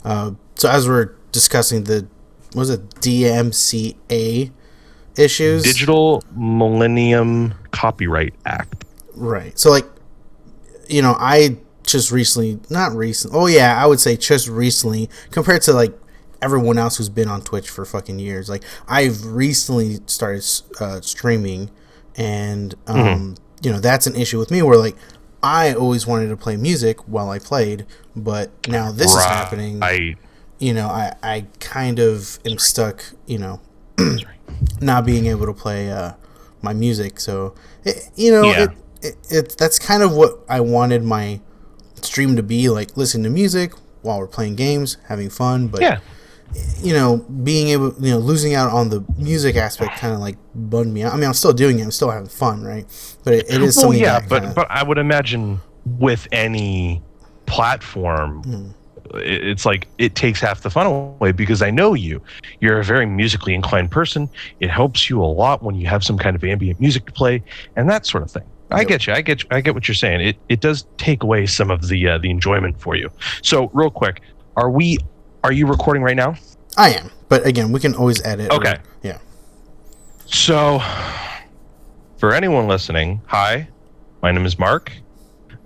So as we're discussing the, what was it, DMCA issues? Digital Millennium Copyright Act. Right. So like, I just recently, not recent. Oh yeah, I would say just recently, compared to like everyone else who's been on Twitch for fucking years. Like I've recently started streaming, and that's an issue with me where like I always wanted to play music while I played, but now this is happening. I kind of am stuck, not being able to play my music. So, that's kind of what I wanted my stream to be, like listening to music while we're playing games, having fun. But, being able, losing out on the music aspect kind of like bummed me out. I mean, I'm still doing it. I'm still having fun, right? But it is something but I would imagine with any platform, it's like it takes half the fun away, because I know you're a very musically inclined person. It helps you a lot when you have some kind of ambient music to play and that sort of thing. I get you. I get what you're saying. It does take away some of the enjoyment for you. So real quick, are you recording right now? I am, but again, we can always edit. Okay. Yeah. So for anyone listening, hi, my name is Mark.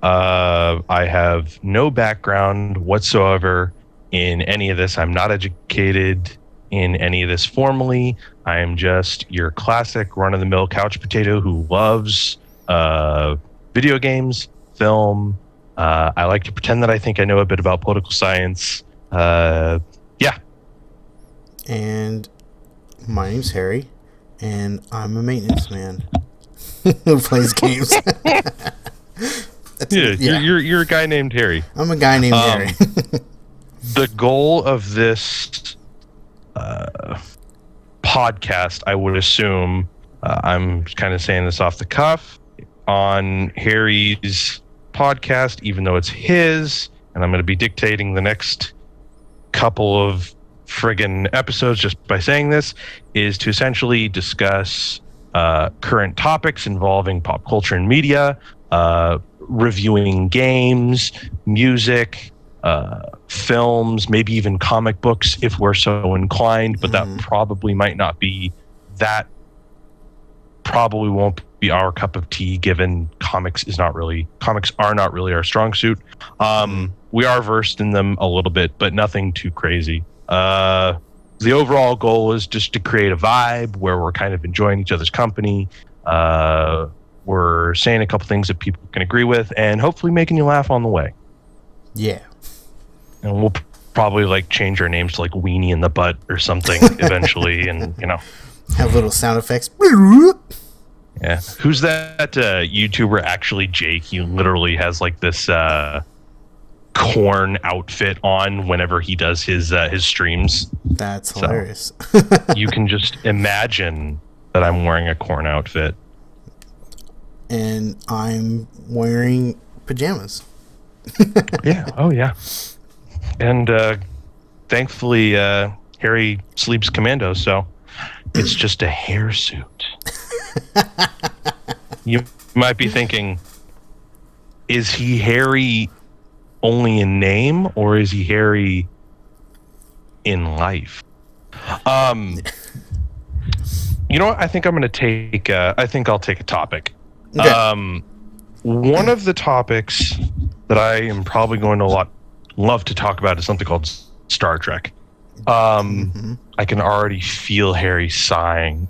I have no background whatsoever in any of this. I'm not educated in any of this formally. I am just your classic run-of-the-mill couch potato who loves video games, film. I like to pretend that I think I know a bit about political science. Yeah. And my name's Harry, and I'm a maintenance man who plays games. You're a guy named Harry. I'm a guy named Harry. The goal of this podcast, I would assume, I'm kind of saying this off the cuff, on Harry's podcast, even though it's his, and I'm going to be dictating the next couple of friggin' episodes just by saying this, is to essentially discuss current topics involving pop culture and media, reviewing games, music, films, maybe even comic books if we're so inclined, but that probably might not be, that probably won't be our cup of tea, given comics are not really our strong suit. We are versed in them a little bit, but nothing too crazy. The overall goal is just to create a vibe where we're kind of enjoying each other's company. We're saying a couple things that people can agree with, and hopefully making you laugh on the way. Yeah. And we'll probably like change our names to like Weenie in the Butt or something eventually, and have little sound effects. Yeah. Who's that YouTuber? Actually, Jake. He literally has like this corn outfit on whenever he does his streams. That's hilarious. You can just imagine that I'm wearing a corn outfit. And I'm wearing pajamas. Yeah. Oh, yeah. And thankfully, Harry sleeps commando, so it's just a hair suit. You might be thinking, is he Harry only in name, or is he Harry in life? You know what? I think I'm going to take. I think I'll take a topic. Okay. One of the topics that I am probably going to love to talk about is something called Star Trek. I can already feel Harry sighing.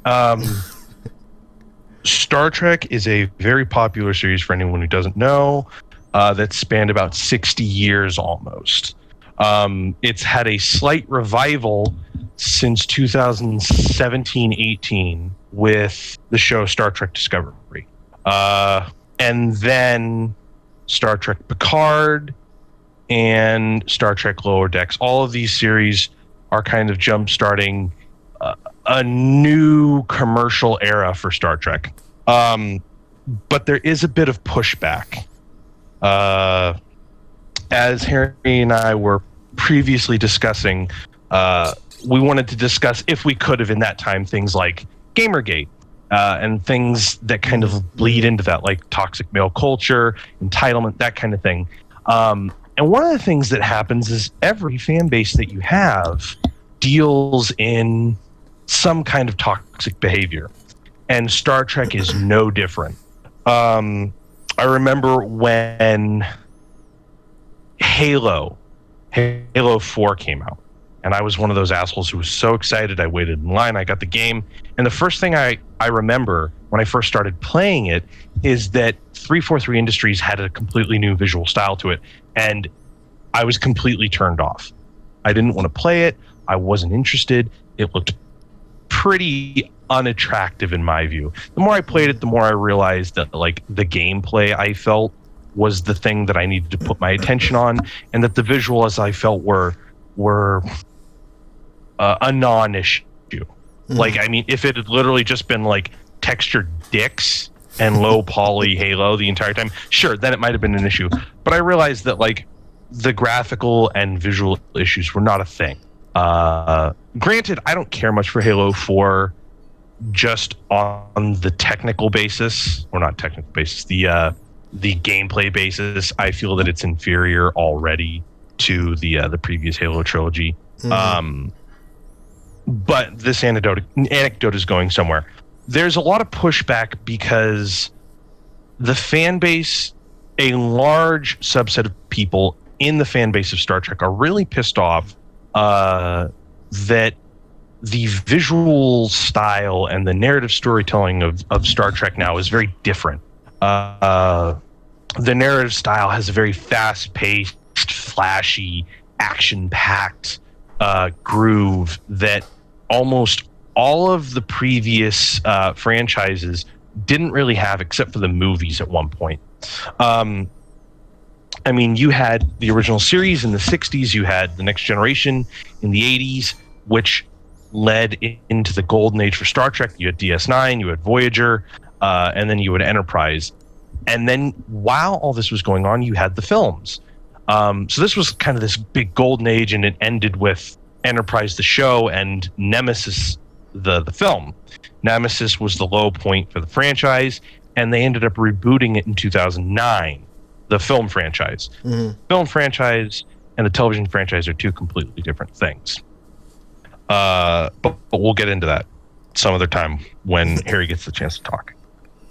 Star Trek is a very popular series for anyone who doesn't know, that spanned about 60 years almost. It's had a slight revival since 2017-18 with the show Star Trek Discovery. And then Star Trek Picard and Star Trek Lower Decks. All of these series are kind of jump-starting a new commercial era for Star Trek. But there is a bit of pushback. As Harry and I were previously discussing, we wanted to discuss, if we could have in that time, things like Gamergate, and things that kind of bleed into that, like toxic male culture, entitlement, that kind of thing. And one of the things that happens is every fan base that you have deals in some kind of toxic behavior. And Star Trek is no different. I remember when Halo 4 came out. And I was one of those assholes who was so excited. I waited in line. I got the game. And the first thing I remember when I first started playing it is that 343 Industries had a completely new visual style to it. And I was completely turned off. I didn't want to play it. I wasn't interested. It looked pretty unattractive in my view. The more I played it, the more I realized that like the gameplay I felt was the thing that I needed to put my attention on, and that the visuals I felt were a non-issue. Like, I mean, if it had literally just been like textured dicks and low poly Halo the entire time, sure, then it might have been an issue. But I realized that like the graphical and visual issues were not a thing. Granted, I don't care much for Halo 4 just on the technical basis, or not technical basis, the gameplay basis. I feel that it's inferior already to the previous Halo trilogy. But this anecdote is going somewhere. There's a lot of pushback because the fan base, a large subset of people in the fan base of Star Trek, are really pissed off that the visual style and the narrative storytelling of Star Trek now is very different. The narrative style has a very fast-paced, flashy, action-packed groove that almost all of the previous franchises didn't really have, except for the movies at one point. I mean, you had the original series in the 60s, you had The Next Generation in the 80s, which led into the golden age for Star Trek. You had DS9, you had Voyager, and then you had Enterprise. And then while all this was going on, you had the films. So this was kind of this big golden age, and it ended with Enterprise the show and Nemesis the film. Nemesis was the low point for the franchise, and they ended up rebooting it in 2009, the film franchise. Film franchise and the television franchise are two completely different things. But we'll get into that some other time when Harry gets the chance to talk.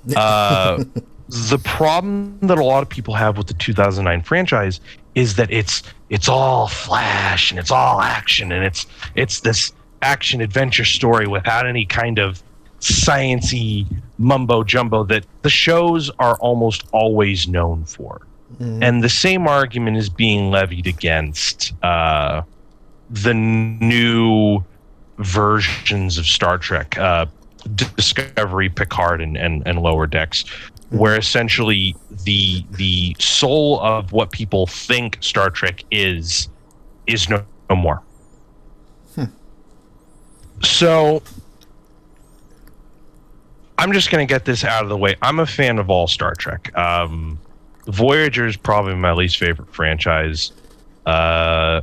The problem that a lot of people have with the 2009 franchise is that it's all flash and it's all action, and it's this action adventure story without any kind of science-y mumbo jumbo that the shows are almost always known for. And the same argument is being levied against the new versions of Star Trek, Discovery, Picard, and Lower Decks, where essentially the soul of what people think Star Trek is no more. So I'm just going to get this out of the way. I'm a fan of all Star Trek. Voyager is probably my least favorite franchise. I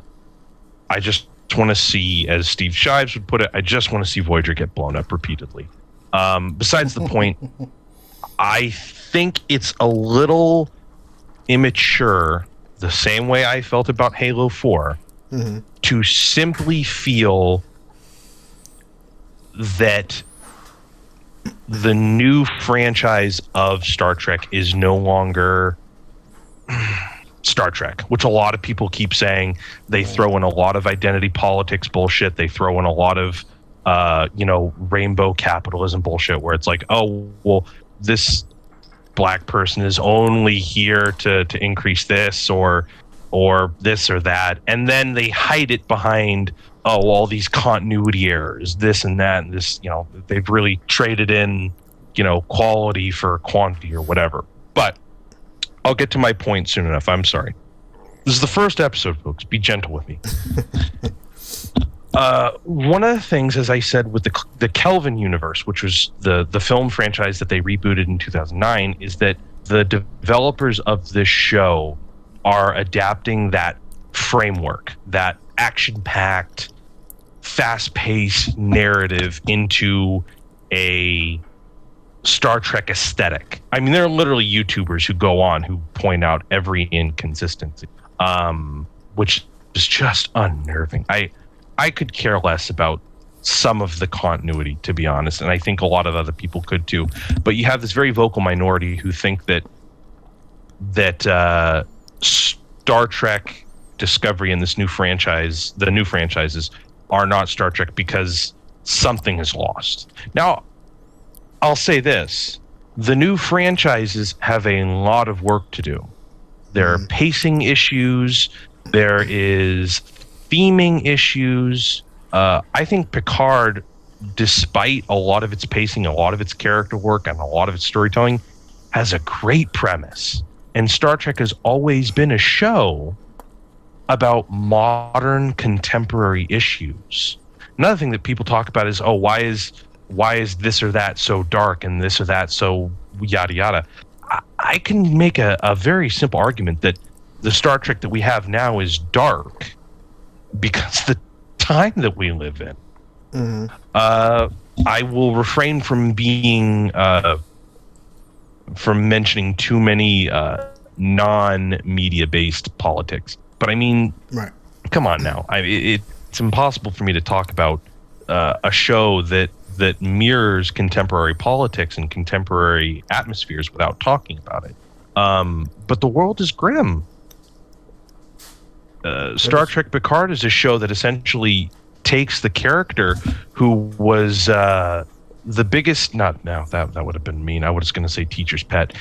just want to see, as Steve Shives would put it, I just want to see Voyager get blown up repeatedly. Besides the point, I think it's a little immature, the same way I felt about Halo 4, to simply feel that the new franchise of Star Trek is no longer Star Trek, which a lot of people keep saying. They throw in a lot of identity politics bullshit. They throw in a lot of, rainbow capitalism bullshit, where it's like, oh, well, this black person is only here to increase this or this or that. And then they hide it behind, all these continuity errors, this and that, and this, they've really traded in, quality for quantity or whatever. But I'll get to my point soon enough. I'm sorry. This is the first episode, folks. Be gentle with me. One of the things, as I said, with the Kelvin universe, which was the film franchise that they rebooted in 2009, is that the developers of this show are adapting that framework, that action-packed, fast-paced narrative into a Star Trek aesthetic. I mean, there are literally YouTubers who go on who point out every inconsistency. which is just unnerving. I could care less about some of the continuity, to be honest, and I think a lot of other people could too. But you have this very vocal minority who think that Star Trek Discovery and the new franchises are not Star Trek because something is lost. Now, I'll say this. The new franchises have a lot of work to do. There are pacing issues. There is theming issues. I think Picard, despite a lot of its pacing, a lot of its character work, and a lot of its storytelling, has a great premise. And Star Trek has always been a show about modern contemporary issues. Another thing that people talk about is, why is this or that so dark and this or that so yada yada. I can make a very simple argument that the Star Trek that we have now is dark because the time that we live in. Mm-hmm. I will refrain from from mentioning too many non-media based politics. But I mean, right. Come on now. It's impossible for me to talk about a show that mirrors contemporary politics and contemporary atmospheres without talking about it. But the world is grim. Star Trek Picard is a show that essentially takes the character who was the biggest, that would have been mean. I was going to say teacher's pet.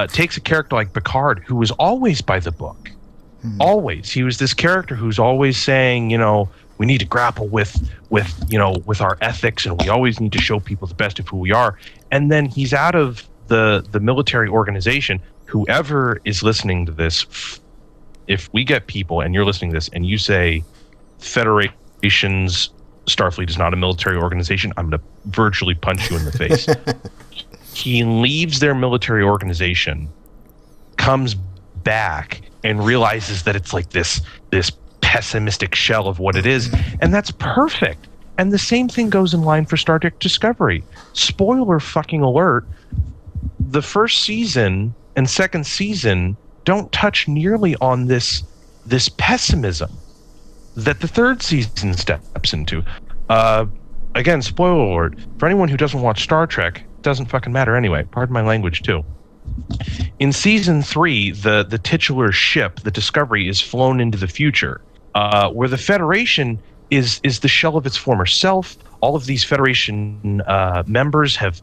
Takes a character like Picard, who was always by the book. Always. He was this character who's always saying, we need to grapple with our ethics, and we always need to show people the best of who we are. And then he's out of the military organization. Whoever is listening to this, if we get people and you're listening to this and you say Federation's Starfleet is not a military organization, I'm going to virtually punch you in the face. He leaves their military organization, comes back, and realizes that it's like this pessimistic shell of what it is, and that's perfect. And the same thing goes in line for Star Trek Discovery. Spoiler fucking alert, the first season and second season don't touch nearly on this pessimism that the third season steps into. Again, spoiler alert, for anyone who doesn't watch Star Trek, doesn't fucking matter anyway. Pardon my language too. In season 3, the titular ship, the Discovery, is flown into the future, where the Federation is the shell of its former self. All of these Federation members have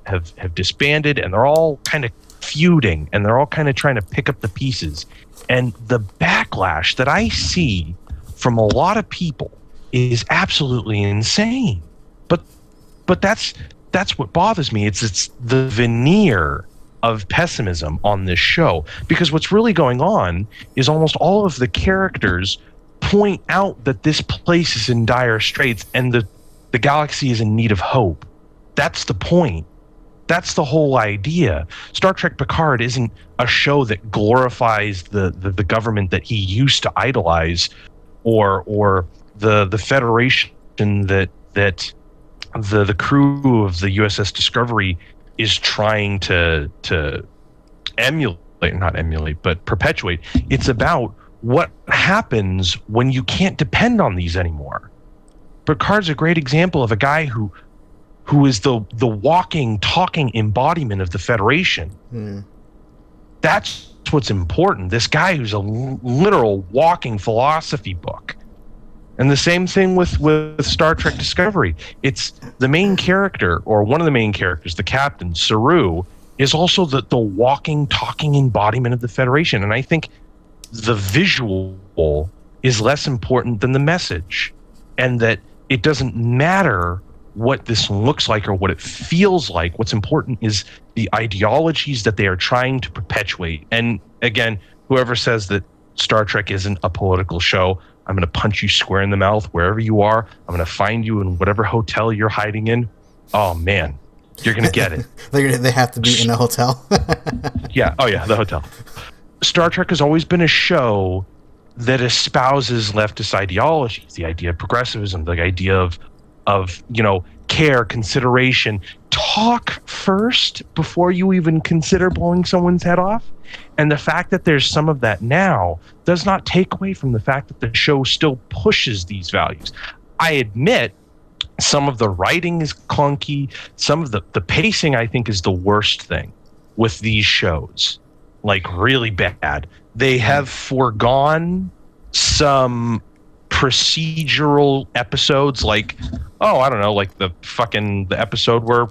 disbanded, and they're all kind of feuding, and they're all kind of trying to pick up the pieces. And the backlash that I see from a lot of people is absolutely insane. But that's what bothers me. It's the veneer of pessimism on this show, because what's really going on is almost all of the characters point out that this place is in dire straits and the galaxy is in need of hope. That's the point. That's the whole idea. Star Trek Picard isn't a show that glorifies the government that he used to idolize, or the Federation that the crew of the USS Discovery is trying to perpetuate. It's about what happens when you can't depend on these anymore. Picard's a great example of a guy who is the walking, talking embodiment of the Federation. That's what's important. This guy who's a literal walking philosophy book. And the same thing with Star Trek Discovery. It's the main character, or one of the main characters, the captain, Saru, is also the walking, talking embodiment of the Federation. And I think the visual is less important than the message. And that it doesn't matter what this looks like or what it feels like. What's important is the ideologies that they are trying to perpetuate. And again, whoever says that Star Trek isn't a political show, I'm going to punch you square in the mouth wherever you are. I'm going to find you in whatever hotel you're hiding in. Oh, man. You're going to get it. They have to be in a hotel. Yeah. Oh, yeah. The hotel. Star Trek has always been a show that espouses leftist ideologies, the idea of progressivism, the idea of care, consideration. Talk first before you even consider blowing someone's head off. And the fact that there's some of that now does not take away from the fact that the show still pushes these values. I admit some of the writing is clunky. Some of the pacing, I think, is the worst thing with these shows. Like, really bad. They have foregone some procedural episodes, like, I don't know, like the episode where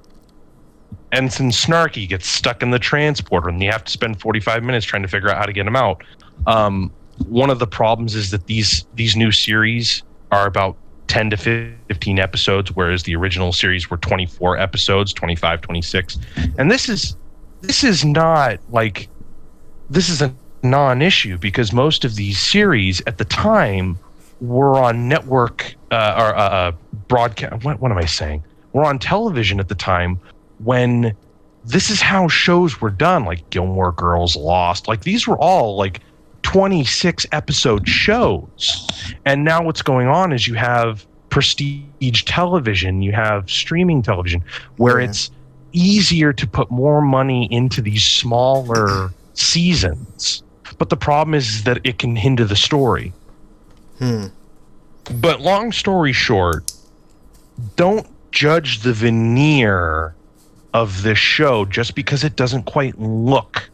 Ensign Snarky gets stuck in the transporter and you have to spend 45 minutes trying to figure out how to get him out. One of the problems is that these new series are about 10 to 15 episodes, whereas the original series were 24 episodes, 25, 26. And this is a non-issue, because most of these series at the time were on network broadcast. What am I saying? Were on television at the time when this is how shows were done, like Gilmore Girls, Lost. Like, these were all like 26 episode shows. And now what's going on is you have prestige television, you have streaming television, where it's easier to put more money into these smaller seasons. But the problem is that it can hinder the story. But long story short, don't judge the veneer of this show just because it doesn't quite look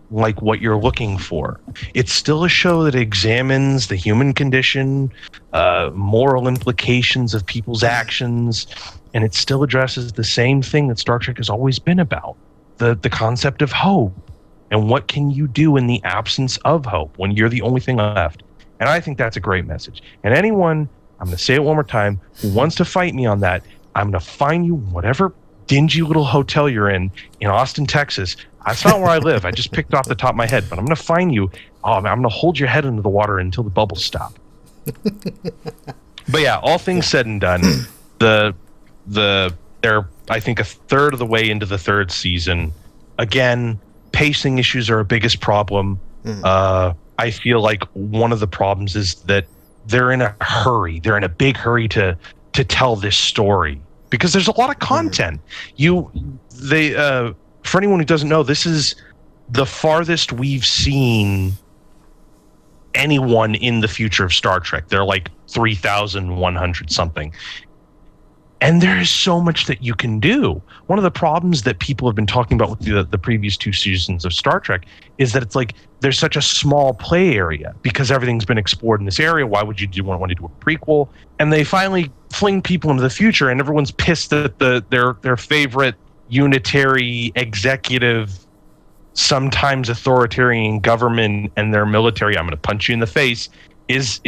like what you're looking for. It's still a show that examines the human condition, moral implications of people's actions, and it still addresses the same thing that Star Trek has always been about, the concept of hope. And what can you do in the absence of hope when you're the only thing left? And I think that's a great message. And anyone, I'm going to say it one more time, who wants to fight me on that, I'm going to find you whatever dingy little hotel you're in Austin, Texas. That's not where I live. I just picked off the top of my head, but I'm going to find you. I'm going to hold your head into the water until the bubbles stop. But yeah, all things said and done, they're, I think, a third of the way into the third season. Again, pacing issues are our biggest problem. I feel like one of the problems is that they're in a hurry. They're in a big hurry to tell this story because there's a lot of content. For anyone who doesn't know, this is the farthest we've seen anyone in the future of Star Trek. They're like 3,100 something. And there is so much that you can do. One of the problems that people have been talking about with the previous two seasons of Star Trek is that it's like there's such a small play area because everything's been explored in this area. Why would you want to do a prequel? And they finally fling people into the future, and everyone's pissed that their favorite unitary executive, sometimes authoritarian government and their military, I'm going to punch you in the face, is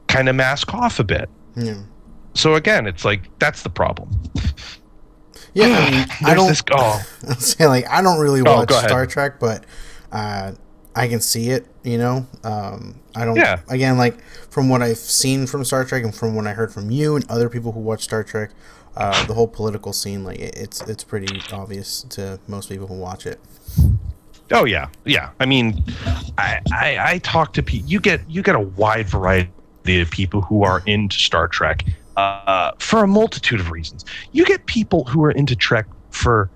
kind of mask off a bit. Yeah. So again, it's like that's the problem. Yeah, I mean, I don't really watch Star Trek, but I can see it. I don't. Yeah. Again, like from what I've seen from Star Trek and from what I heard from you and other people who watch Star Trek, the whole political scene, like it's pretty obvious to most people who watch it. Oh yeah. I mean, I talk to people. You get a wide variety of people who are into Star Trek. For a multitude of reasons. You get people who are into Trek for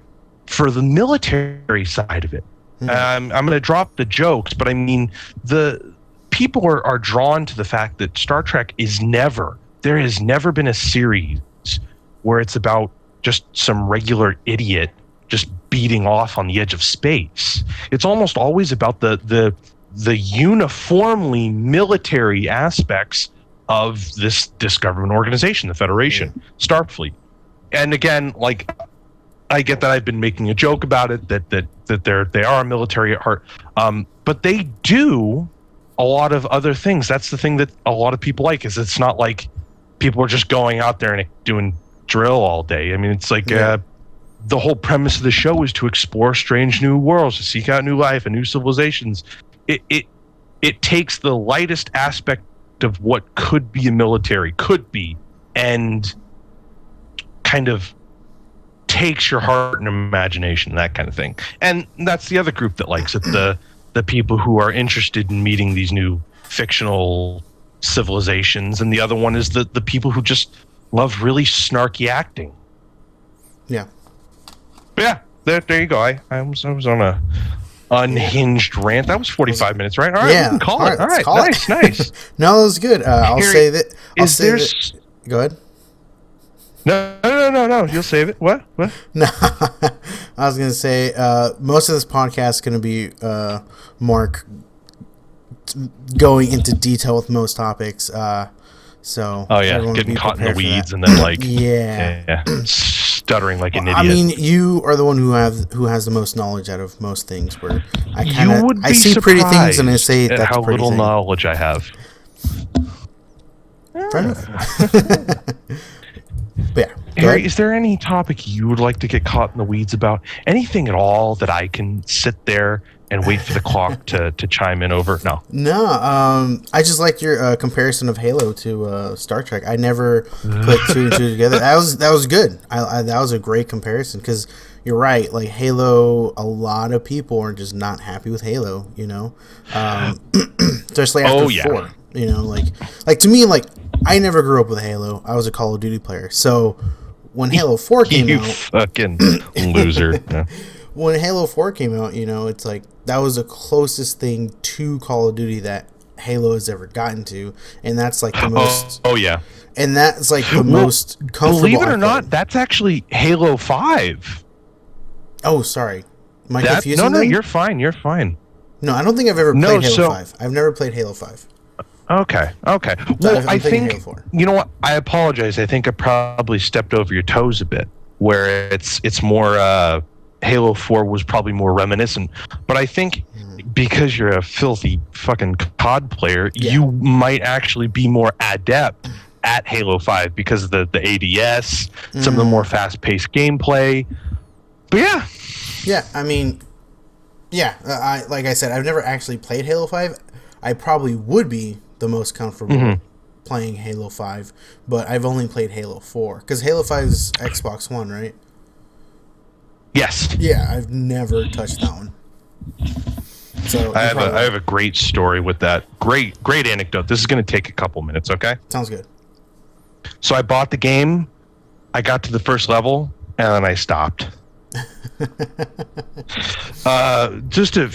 the military side of it. I'm going to drop the jokes, but I mean, the people are drawn to the fact that Star Trek there has never been a series where it's about just some regular idiot just beating off on the edge of space. It's almost always about the uniformly military aspects of this government organization, the Federation, Starfleet. And again, like, I get that I've been making a joke about it, that they are military at heart, but they do a lot of other things. That's the thing that a lot of people like, is it's not like people are just going out there and doing drill all day. I mean, it's like the whole premise of the show is to explore strange new worlds, to seek out new life and new civilizations. It takes the lightest aspect of what could be a military, and kind of takes your heart and imagination, that kind of thing. And that's the other group that likes it, the people who are interested in meeting these new fictional civilizations. And the other one is the people who just loved really snarky acting. Yeah. But yeah, there you go. I was on a unhinged rant. That was 45 minutes, right? All right, we can call it. All right, nice. No, it was good. I'll say that. Go ahead. No. You'll save it. What? No, I was gonna say most of this podcast is gonna be Mark going into detail with most topics. So getting caught in the weeds and then like stuttering like an idiot. I mean, you are the one who has the most knowledge out of most things. Where I see pretty things and I say that's how little knowledge I have. Fair enough. But yeah, Harry, is there any topic you would like to get caught in the weeds about? Anything at all that I can sit there and wait for the clock to chime in over? No. I just like your comparison of Halo to Star Trek. I never put two and two together. That was good. That was a great comparison because you're right. Like Halo, a lot of people are just not happy with Halo. You know, especially after 4. You know, like to me, like I never grew up with Halo. I was a Call of Duty player. So when Halo 4 came out, you fucking loser. Yeah. When Halo 4 came out, you know, it's like that was the closest thing to Call of Duty that Halo has ever gotten to, and that's like the most. Oh yeah. And that's like the most comfortable. Believe it or not, that's actually Halo 5. Oh, sorry. Am I confusing No, them? you're fine. You're fine. No, I don't think I've ever played Halo 5. I've never played Halo 5. Okay. Well, I think, you know what? I apologize. I think I probably stepped over your toes a bit, where it's more, Halo 4 was probably more reminiscent. But I think because you're a filthy fucking COD player, you might actually be more adept at Halo 5 because of the ADS, some of the more fast-paced gameplay. But yeah. Yeah, I mean, like I said, I've never actually played Halo 5. I probably would be the most comfortable playing Halo 5, but I've only played Halo 4 because Halo 5 is Xbox One, right? Yes. Yeah, I've never touched that one. So I have a great story with that. Great anecdote. This is going to take a couple minutes, okay? Sounds good. So I bought the game, I got to the first level, and then I stopped. Just a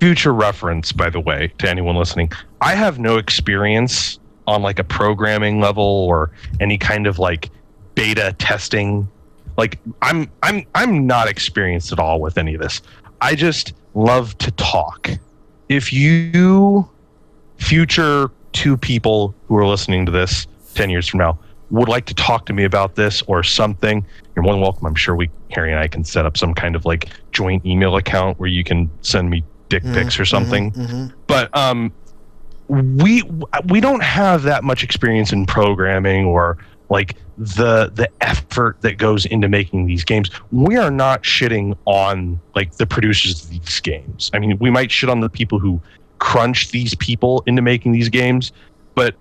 future reference, by the way, to anyone listening, I have no experience on like a programming level or any kind of like beta testing. Like I'm not experienced at all with any of this. I just love to talk. If you future 2 people who are listening to this 10 years from now would like to talk to me about this or something, you're more than welcome. I'm sure Harry and I can set up some kind of like joint email account where you can send me dick pics or something. But we don't have that much experience in programming or like the effort that goes into making these games. We are not shitting on like the producers of these games. I mean, we might shit on the people who crunch these people into making these games, but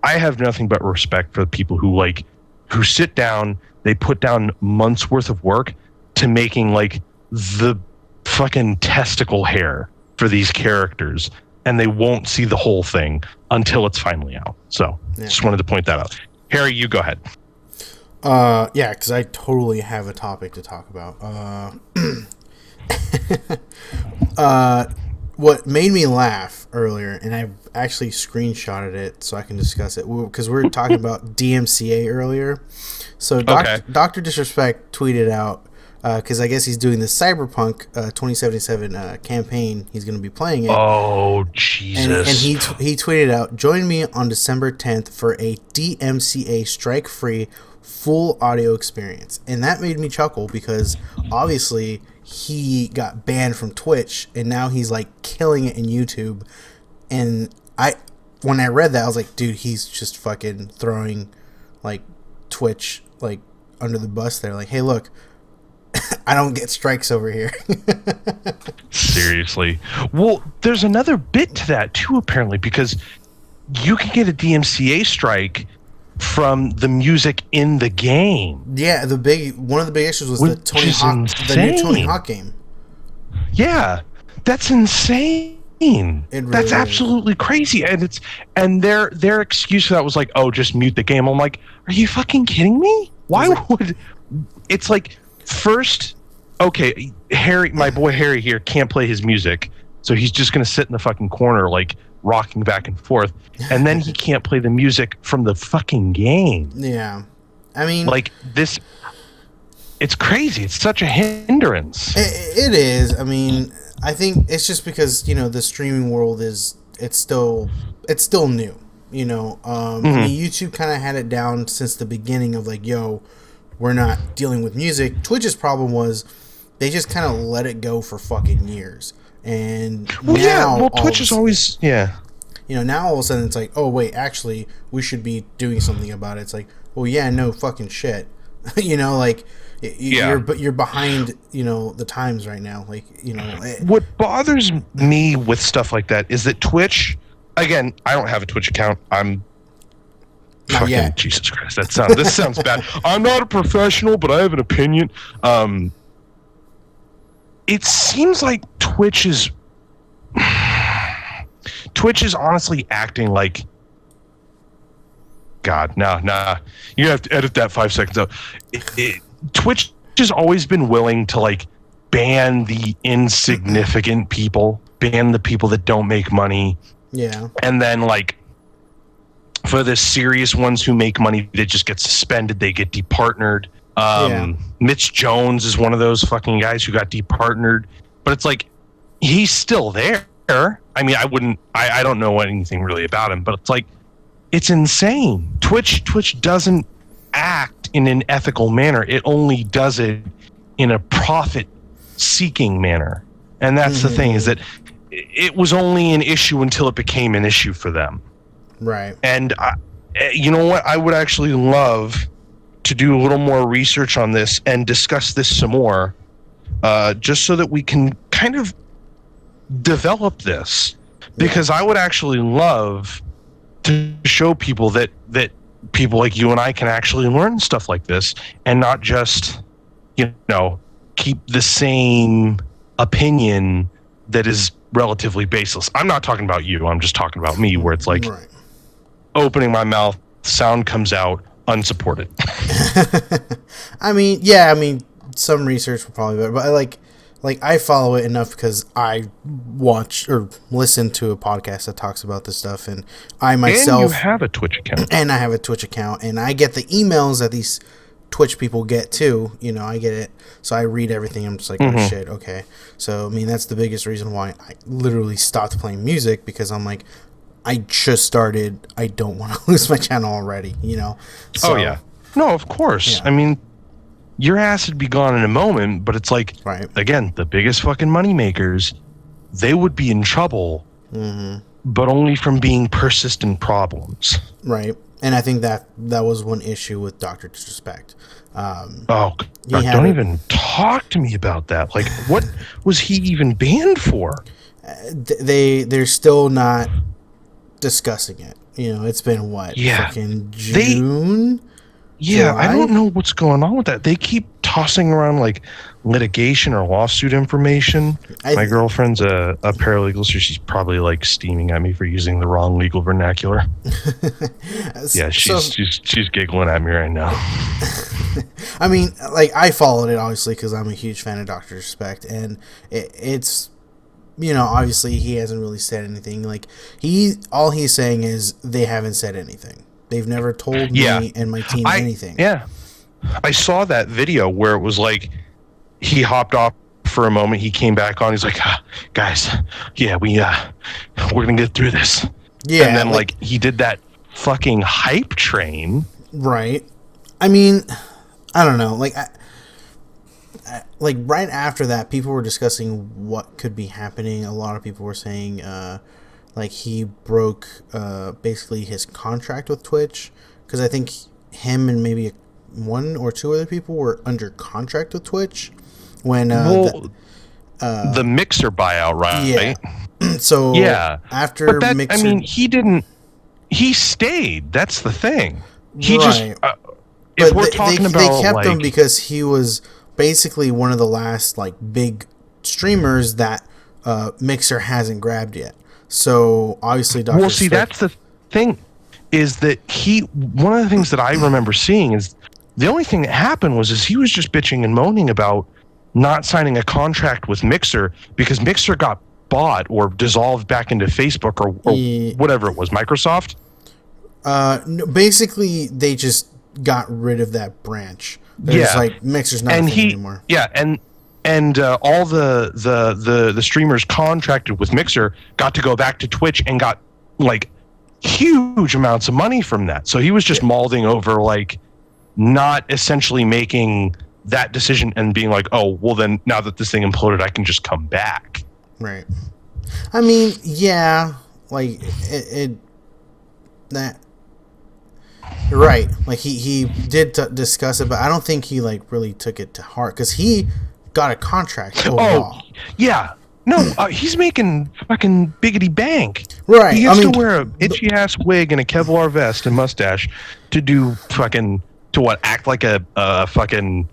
I have nothing but respect for the people who sit down, they put down months worth of work to making like the fucking testicle hair for these characters, and they won't see the whole thing until it's finally out. So just wanted to point that out. Harry, you go ahead. Yeah, because I totally have a topic to talk about. What made me laugh earlier, and I actually screenshotted it so I can discuss it, because we were talking about DMCA earlier. So Dr. Disrespect tweeted out, because I guess he's doing the Cyberpunk 2077 campaign. He's going to be playing it. Oh, Jesus. And he tweeted out, join me on December 10th for a DMCA strike-free full audio experience. And that made me chuckle because obviously he got banned from Twitch and now he's like killing it in YouTube. And when I read that, I was like, dude, he's just fucking throwing like Twitch like under the bus there. Like, hey, look, I don't get strikes over here. Seriously. Well, there's another bit to that too, apparently, because you can get a DMCA strike from the music in the game. Yeah, one of the big issues was the new Tony Hawk game. Yeah, that's insane. It really That's is. absolutely crazy. And their excuse for that was like, oh, just mute the game. I'm like, are you fucking kidding me? Why would it's like first, okay, Harry, my boy Harry here can't play his music, so he's just gonna sit in the fucking corner like rocking back and forth, and then he can't play the music from the fucking game. Yeah. I mean, like this, it's crazy. It's such a hindrance. It is. I mean, I think it's just because, you know, the streaming world it's still new. You know, I mean, YouTube kind of had it down since the beginning of like, yo, we're not dealing with music. Twitch's problem was they just kind of let it go for fucking years. And Twitch is always you know, now all of a sudden it's like, oh wait, actually we should be doing something about it. It's like, well, yeah, no fucking shit. You know, like you're behind, you know, the times right now. Like, you know, what bothers me with stuff like that is that Twitch, again, I don't have a Twitch account. I'm fucking Jesus Christ. This sounds bad. I'm not a professional, but I have an opinion. It seems like Twitch is honestly acting like God. Nah. You have to edit that 5 seconds out. Twitch has always been willing to like ban the insignificant people, ban the people that don't make money. Yeah. And then like for the serious ones who make money, they just get suspended. They get departnered. Mitch Jones is one of those fucking guys who got departnered, but it's like he's still there. I mean, I don't know anything really about him, but it's like it's insane. Twitch doesn't act in an ethical manner. It only does it in a profit-seeking manner, and that's the thing, is that it was only an issue until it became an issue for them. Right. And you know what? I would actually love to do a little more research on this and discuss this some more, just so that we can kind of develop this, because I would actually love to show people that people like you and I can actually learn stuff like this and not just, you know, keep the same opinion that is relatively baseless. I'm not talking about you. I'm just talking about me, where it's like opening my mouth, sound comes out unsupported. I mean, some research will probably be better, but like I follow it enough because I watch or listen to a podcast that talks about this stuff, and I myself and you have a Twitch account, and I have a Twitch account, and I get the emails that these Twitch people get too. You know, I get it, so I read everything. I'm just like, oh shit, okay. So I mean, that's the biggest reason why I literally stopped playing music, because I'm like, I just started. I don't want to lose my channel already. You know. So, oh yeah. No, of course. Yeah. I mean, your ass would be gone in a moment, but it's like, again, the biggest fucking money makers, they would be in trouble, but only from being persistent problems. Right. And I think that was one issue with Dr. Disrespect. God, don't even talk to me about that. Like, what was he even banned for? They're still not discussing it. You know, it's been what? Fucking June? July? I don't know what's going on with that. They keep tossing around like litigation or lawsuit information. My girlfriend's a paralegal, so she's probably like steaming at me for using the wrong legal vernacular. Yeah, she's giggling at me right now. I mean, like, I followed it obviously because I'm a huge fan of Dr. Respect, and it's, you know, obviously he hasn't really said anything. Like, all he's saying is they haven't said anything. They've never told me and my team anything. Yeah. I saw that video where it was like he hopped off for a moment, he came back on, he's like, guys, we're gonna get through this. Yeah. And then like he did that fucking hype train. Right. I mean, I don't know. Like like right after that, people were discussing what could be happening. A lot of people were saying like he broke basically his contract with Twitch, because I think him and maybe one or two other people were under contract with Twitch when the Mixer buyout, right? Yeah. So after Mixer, I mean, he stayed. That's the thing. He right. If we're talking about, they kept him because he was basically one of the last like big streamers that Mixer hasn't grabbed yet. So obviously, Dr. Well, see, that's the thing, is that one of the things that I remember seeing is the only thing that happened was he was just bitching and moaning about not signing a contract with Mixer because Mixer got bought or dissolved back into Facebook or whatever it was, Microsoft. No, basically, they just got rid of that branch. There's like Mixer's not a thing anymore. Yeah, and all the streamers contracted with Mixer got to go back to Twitch and got like huge amounts of money from that. So he was just mauling over like not essentially making that decision and being like, oh, well then now that this thing imploded, I can just come back. Right. I mean, yeah, like that. You're right. Like he did discuss it, but I don't think he like really took it to heart because he got a contract overall. Oh, yeah. No, he's making fucking biggity bank. Right. He gets to wear a itchy ass wig and a Kevlar vest and mustache to do fucking act like a fucking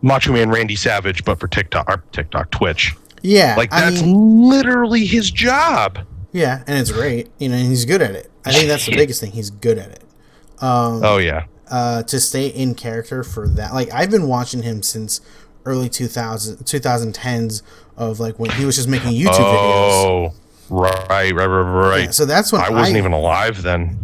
Macho Man Randy Savage, but for Twitch. Yeah. Like that's literally his job. Yeah, and it's great. You know, and he's good at it. I think that's the biggest thing. He's good at it. Oh yeah. To stay in character for that, like I've been watching him since early 2010s of like when he was just making YouTube videos. Oh, right. Yeah, so that's when I wasn't even alive then.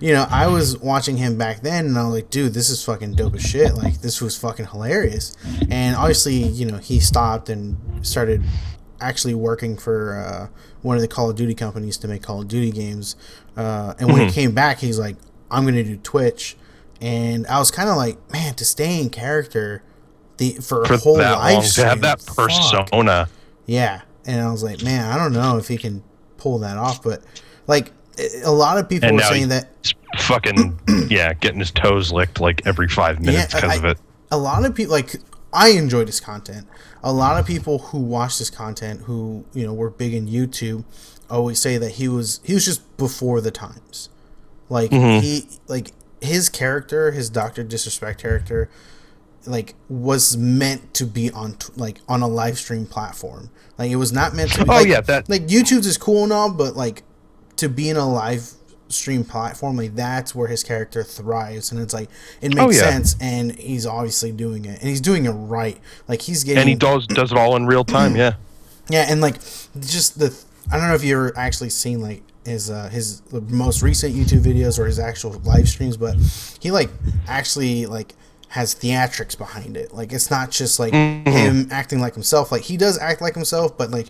You know, I was watching him back then, and I was like, dude, this is fucking dope as shit. Like this was fucking hilarious. And obviously, you know, he stopped and started actually working for one of the Call of Duty companies to make Call of Duty games. And when he came back, he's like, I'm going to do Twitch. And I was kind of like, man, to stay in character for a whole live stream. To have that persona. Yeah. And I was like, man, I don't know if he can pull that off. But, like, a lot of people were saying that. Fucking, getting his toes licked, like, every 5 minutes because of it. A lot of people, like, I enjoyed his content. A lot of people who watch this content, who, you know, were big in YouTube, always say that he was just before the times. Like his character, his Dr. Disrespect character, like was meant to be on a live stream platform. Like it was not meant to be like YouTube's is cool and all, but like to be in a live stream platform, like that's where his character thrives, and it's like it makes sense, and he's obviously doing it, and he's doing it right. Like he's getting, and he does it all in real time. Yeah, and like just I don't know if you've ever actually seen like his most recent YouTube videos or his actual live streams, but he like actually like has theatrics behind it. Like it's not just like him acting like himself. Like he does act like himself, but like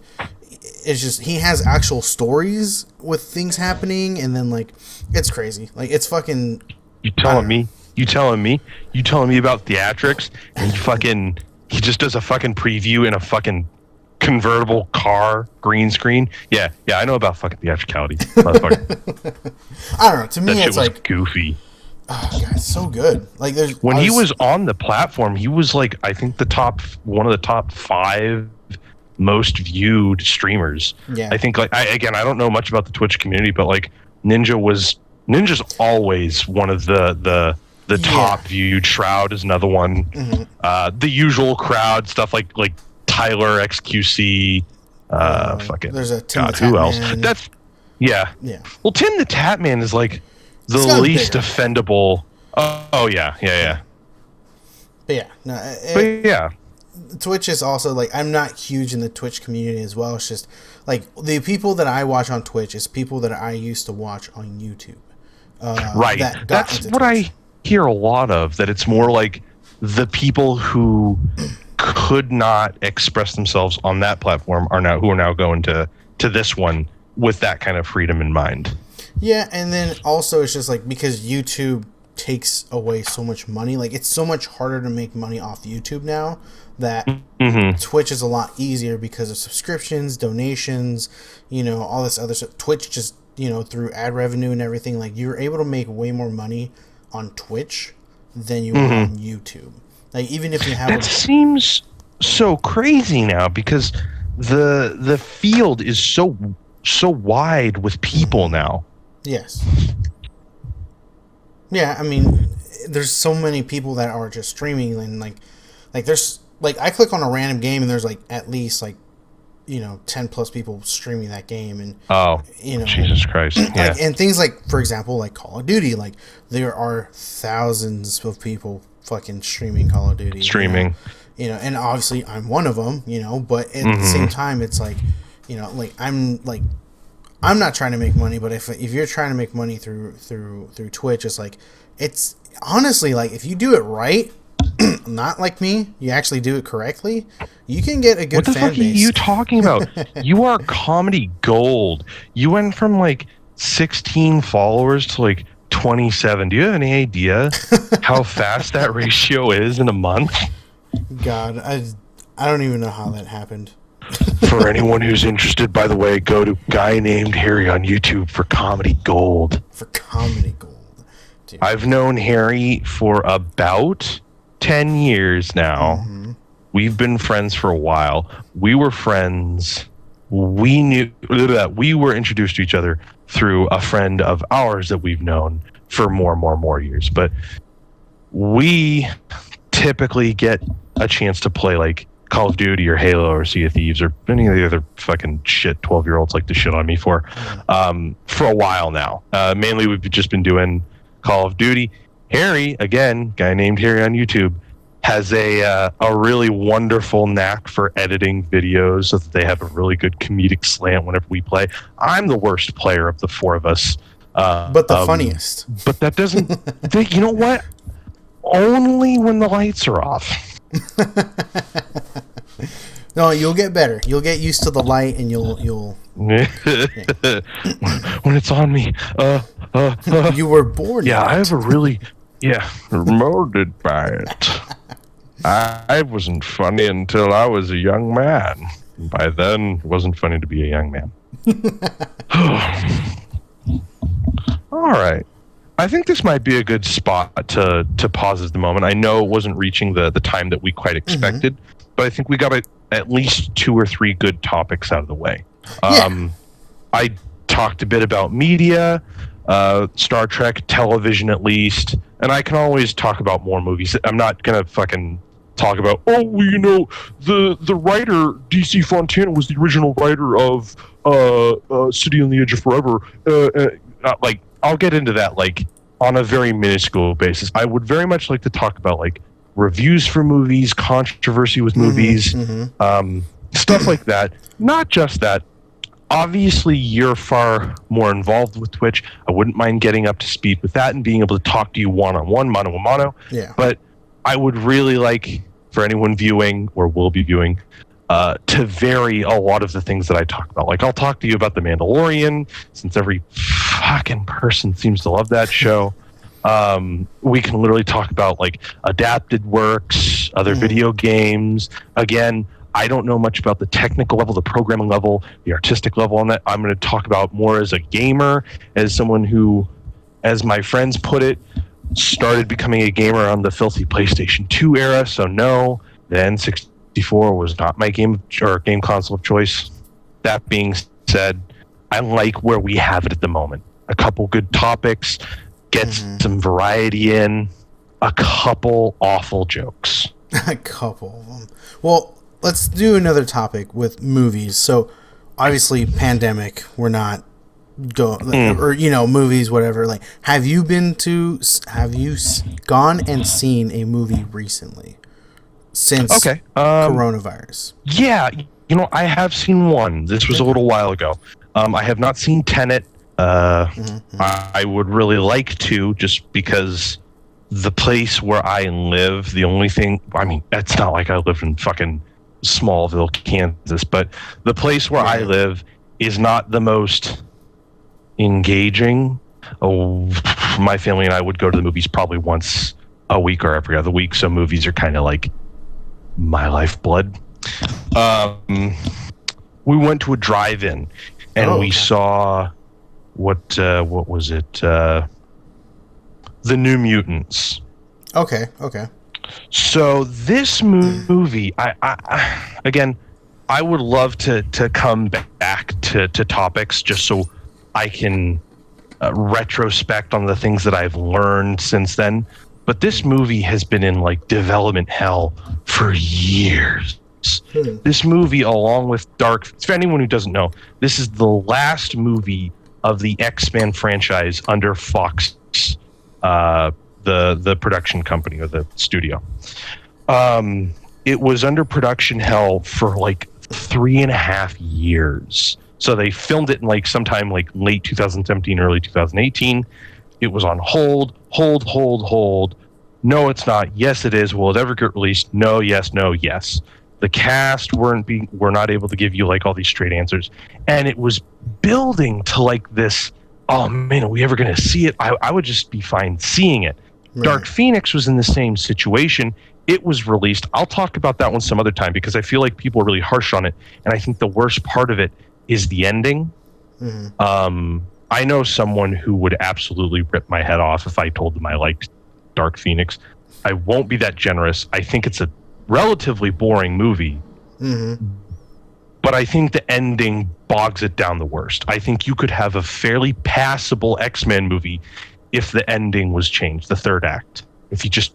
it's just he has actual stories with things happening, and then like it's crazy. Like it's fucking. You telling me about theatrics, and he just does a fucking preview in a fucking convertible car green screen. Yeah, I know about fucking theatricality. I don't know. To me, that it's like goofy. Oh god, it's so good. Like he was on the platform, he was like I think one of the top 5 most viewed streamers. Yeah, I think like I don't know much about the Twitch community, but like Ninja's always one of the top viewed. Shroud is another one. The usual crowd stuff like Tyler XQC. Fucking there's a Tim God, who else? That's yeah. Well, Tim the Tatman is like the least offendable. Oh yeah. But yeah, Twitch is also like I'm not huge in the Twitch community as well. It's just like the people that I watch on Twitch is people that I used to watch on YouTube. Right. That's what I hear a lot of. That it's more like the people who could not express themselves on that platform are now going to this one with that kind of freedom in mind. Yeah, and then also it's just like because YouTube takes away so much money, like it's so much harder to make money off YouTube now that Twitch is a lot easier because of subscriptions, donations, you know, all this other stuff. Twitch just, you know, through ad revenue and everything, like you're able to make way more money on Twitch than you are on YouTube. Like even if you have that seems so crazy now because the field is so wide with people now. Yes. Yeah, I mean, there's so many people that are just streaming and like there's like I click on a random game and there's like at least like 10 plus people streaming that game, and Oh, Jesus Christ! Yeah, and things like, for example, like Call of Duty, like there are thousands of people fucking streaming Call of Duty. And obviously I'm one of them. But at the same time, it's like, I'm not trying to make money, but if you're trying to make money through Twitch, it's like, it's honestly like, if you do it right. Not like me, you actually do it correctly, you can get a good fan base. What the fuck are you talking about? You are comedy gold. You went from like 16 followers to like 27. Do you have any idea how fast that ratio is in a month? God, I don't even know how that happened. For anyone who's interested, by the way, go to Guy Named Harry on YouTube for comedy gold. For comedy gold. Dude. I've known Harry for about 10 years now. Mm-hmm. We've been friends for a while. We were friends. We were introduced to each other through a friend of ours that we've known for more years. But we typically get a chance to play like Call of Duty or Halo or Sea of Thieves or any of the other fucking shit 12-year-olds like to shit on me for a while now. Mainly we've just been doing Call of Duty. Harry, again, Guy Named Harry on YouTube, has a really wonderful knack for editing videos so that they have a really good comedic slant whenever we play. I'm the worst player of the four of us. But the funniest. But that doesn't... you know what? Only when the lights are off. No, you'll get better. You'll get used to the light, and you'll when it's on me. You were born. Yeah, I have a really molded by it. I wasn't funny until I was a young man. By then, it wasn't funny to be a young man. All right. I think this might be a good spot to pause at the moment. I know it wasn't reaching the time that we quite expected, but I think we got at least 2 or 3 good topics out of the way. I talked a bit about media, Star Trek, television at least, and I can always talk about more movies. I'm not going to fucking talk about, the writer, D.C. Fontana, was the original writer of City on the Edge of Forever. I'll get into that, like, on a very minuscule basis. I would very much like to talk about, like, reviews for movies, controversy with movies, stuff like that. Not just that. Obviously, you're far more involved with Twitch. I wouldn't mind getting up to speed with that and being able to talk to you one-on-one, mano-a-mano. Yeah. But I would really like, for anyone viewing or will be viewing, to vary a lot of the things that I talk about. Like, I'll talk to you about The Mandalorian, since every fucking person seems to love that show. We can literally talk about, like, adapted works, other video games. Again, I don't know much about the technical level, the programming level, the artistic level on that. I'm going to talk about more as a gamer, as someone who, as my friends put it, started becoming a gamer on the filthy PlayStation 2 era. So no, the N64 was not my game console of choice. That being said, I like where we have it at the moment. A couple good topics, get some variety in, a couple awful jokes. A couple of them. Well, let's do another topic with movies. So, obviously, pandemic, we're not movies, whatever. Like, have you gone and seen a movie recently since coronavirus? Yeah, I have seen one. This was a little while ago. I have not seen Tenet. I would really like to, just because the place where I live, the only thing, I mean, it's not like I live in fucking Smallville, Kansas, but the place where I live is not the most engaging. My family and I would go to the movies probably once a week or every other week, so movies are kind of like my lifeblood. We went to a drive-in and we saw what was it? The New Mutants. Okay. So this movie, I would love to come back to topics just so I can retrospect on the things that I've learned since then. But this movie has been in like development hell for years. This movie, along with Dark, for anyone who doesn't know, this is the last movie of the X-Men franchise under Fox, the production company or the studio. It was under production hell for like 3.5 years. So they filmed it in like sometime like late 2017, early 2018. It was on hold. No, it's not. Yes, it is. Will it ever get released? No, yes, no, yes. The cast were not able to give you like all these straight answers. And it was building to like this, oh man, are we ever going to see it? I would just be fine seeing it. Right. Dark Phoenix was in the same situation. It was released. I'll talk about that one some other time because I feel like people are really harsh on it. And I think the worst part of it is the ending. I know someone who would absolutely rip my head off if I told them I liked Dark Phoenix. I won't be that generous. I think it's a relatively boring movie. But I think the ending bogs it down the worst. I think you could have a fairly passable X-Men movie if the ending was changed, the third act. If you just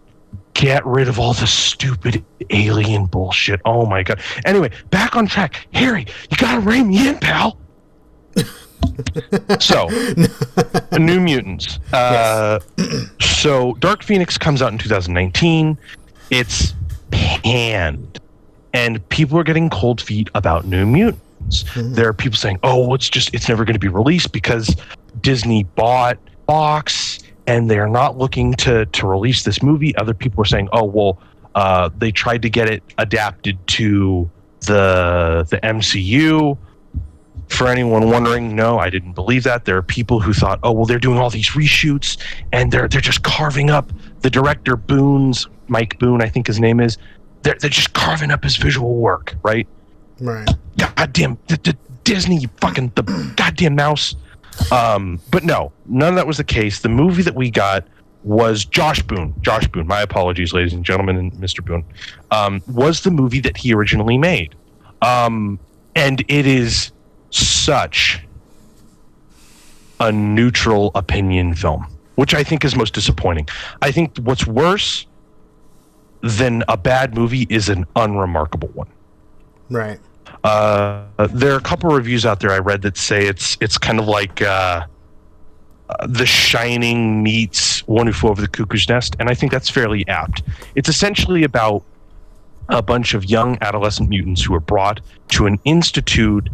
get rid of all the stupid alien bullshit. Oh my God. Anyway, back on track. Harry, you gotta rein me in, pal. So, New Mutants. So, Dark Phoenix comes out in 2019. It's panned. And people are getting cold feet about New Mutants. There are people saying, oh, it's never going to be released because Disney bought Fox and they're not looking to release this movie. Other people are saying, oh, well, they tried to get it adapted to the MCU. For anyone wondering, no, I didn't believe that. There are people who thought, oh, well, they're doing all these reshoots and they're just carving up the director Mike Boone, I think his name is. They're just carving up his visual work, right? Right. Goddamn, the Disney, you fucking, the goddamn mouse. But no, none of that was the case. The movie that we got was Josh Boone. Josh Boone, my apologies, ladies and gentlemen, and Mr. Boone, was the movie that he originally made. And it is such a neutral opinion film, which I think is most disappointing. I think what's worse than a bad movie is an unremarkable one. Right. There are a couple of reviews out there I read that say it's kind of like The Shining meets One Who Flew Over the Cuckoo's Nest, and I think that's fairly apt. It's essentially about a bunch of young adolescent mutants who are brought to an institute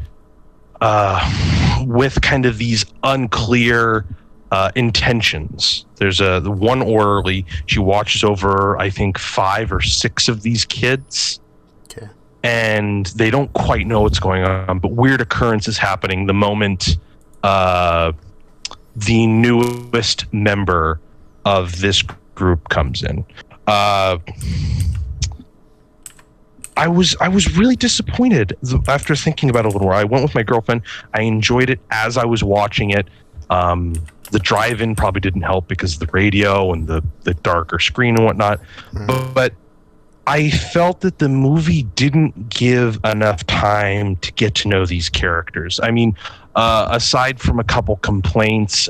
with kind of these unclear intentions. There's the one orderly. She watches over, I think, 5 or 6 of these kids. Okay. And they don't quite know what's going on, but weird occurrences happening the moment the newest member of this group comes in. I was really disappointed after thinking about it a little more. I went with my girlfriend. I enjoyed it as I was watching it. The drive-in probably didn't help because of the radio and the darker screen and whatnot. But I felt that the movie didn't give enough time to get to know these characters. I mean, aside from a couple complaints,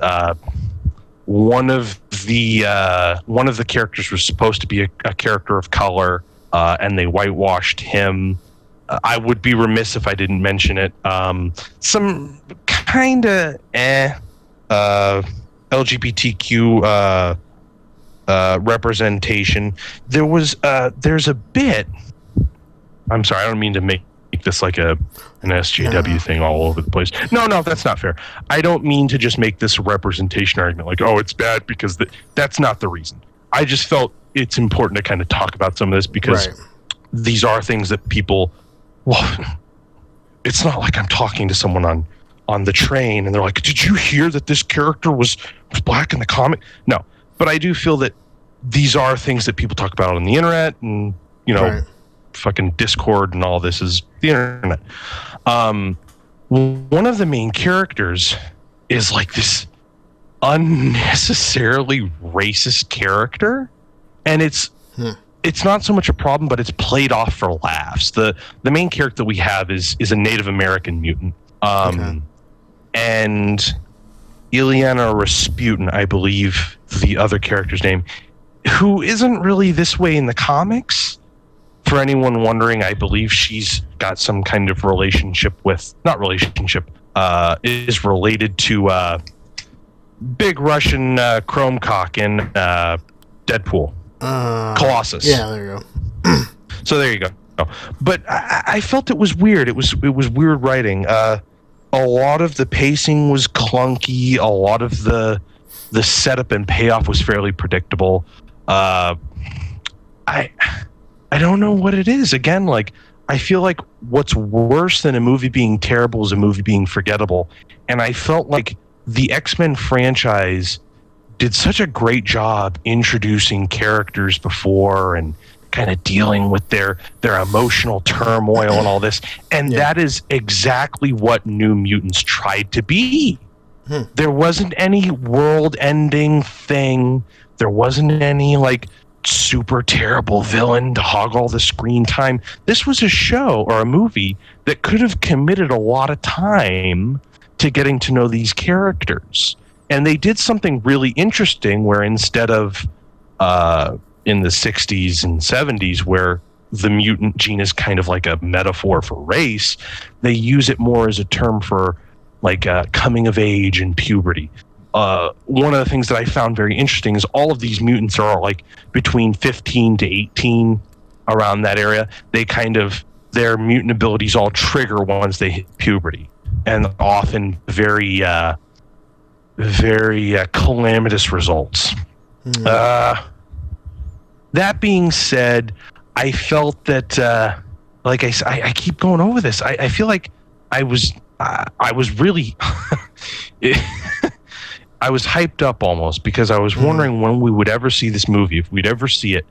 one of the characters was supposed to be a character of color. And they whitewashed him. I would be remiss if I didn't mention it. Some kind of LGBTQ representation. There's a bit. I'm sorry, I don't mean to make this like an SJW thing all over the place. No, that's not fair. I don't mean to just make this a representation argument like, oh, it's bad because that's not the reason. I just felt it's important to kind of talk about some of this because these are things that people, well, it's not like I'm talking to someone on the train and they're like, did you hear that this character was black in the comic? No, but I do feel that these are things that people talk about on the internet and, fucking Discord and all this is the internet. One of the main characters is like this unnecessarily racist character. And it's not so much a problem, but it's played off for laughs. The main character that we have is a Native American mutant. And Ileana Rasputin, I believe the other character's name, who isn't really this way in the comics. For anyone wondering, I believe she's got some kind of relationship with, not relationship, is related to big Russian chrome cock in Deadpool. Colossus. Yeah, there you go. So there you go. But I felt it was weird. It was weird writing. A lot of the pacing was clunky. A lot of the setup and payoff was fairly predictable. I don't know what it is. Again, like, I feel like what's worse than a movie being terrible is a movie being forgettable. And I felt like the X-Men franchise did such a great job introducing characters before and kind of dealing with their emotional turmoil and all this. And that is exactly what New Mutants tried to be. There wasn't any world-ending thing. There wasn't any, like, super terrible villain to hog all the screen time. This was a show or a movie that could have committed a lot of time to getting to know these characters. And they did something really interesting where instead of in the 60s and 70s where the mutant gene is kind of like a metaphor for race, they use it more as a term for like coming of age and puberty. One of the things that I found very interesting is all of these mutants are like between 15 to 18, around that area. They kind of, their mutant abilities all trigger once they hit puberty, and often very calamitous results. That being said, I felt that, like I keep going over this. I feel like I was really I was hyped up almost because I was wondering when we would ever see this movie, if we'd ever see it,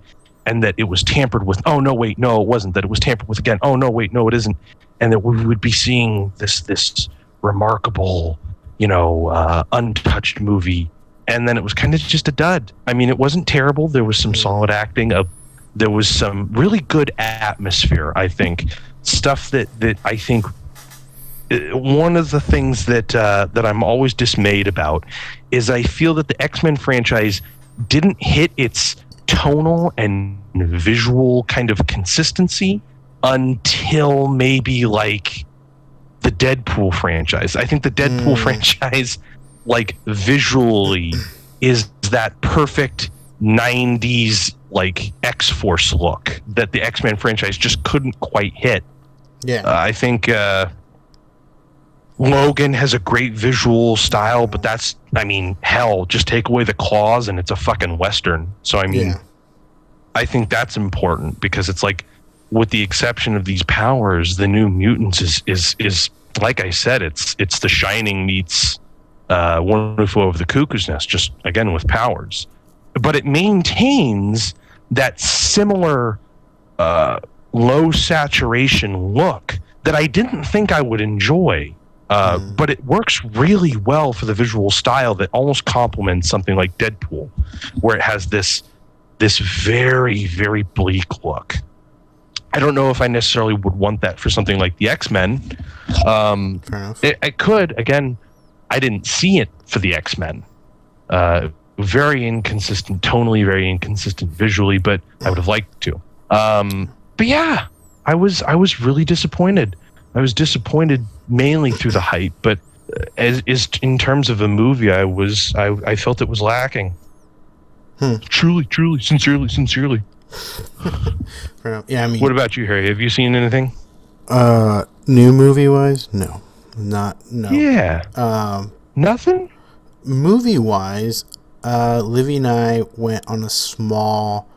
and that it was tampered with. Oh, no, wait, no, it wasn't. That it was tampered with again. Oh, no, wait, no, it isn't. And that we would be seeing this remarkable, untouched movie. And then it was kind of just a dud. I mean, it wasn't terrible. There was some solid acting. There was some really good atmosphere, I think. Stuff that I think... One of the things that I'm always dismayed about is I feel that the X-Men franchise didn't hit its tonal and visual kind of consistency until maybe like the Deadpool franchise. I think the Deadpool franchise, like visually, is that perfect 90s like X-Force look that the X-Men franchise just couldn't quite hit. Yeah, I think Logan has a great visual style, but that's, I mean, hell, just take away the claws and it's a fucking Western. So, I mean, I think that's important because it's like, with the exception of these powers, the New Mutants is like I said, it's The Shining meets One Who Flew Over the Cuckoo's Nest, just again with powers. But it maintains that similar low saturation look that I didn't think I would enjoy. But it works really well for the visual style that almost complements something like Deadpool, where it has this very, very bleak look. I don't know if I necessarily would want that for something like the X-Men. fair enough. I could. Again, I didn't see it for the X-Men. Very inconsistent, tonally very inconsistent visually, but I would have liked to. But yeah, I was really disappointed. I was disappointed mainly through the hype, but as in terms of a movie, I felt it was lacking. Truly, sincerely. Fair enough. Yeah, I mean, What about you, Harry? Have you seen anything? new movie wise, no. Yeah. Nothing? Movie wise, Livy and I went on a small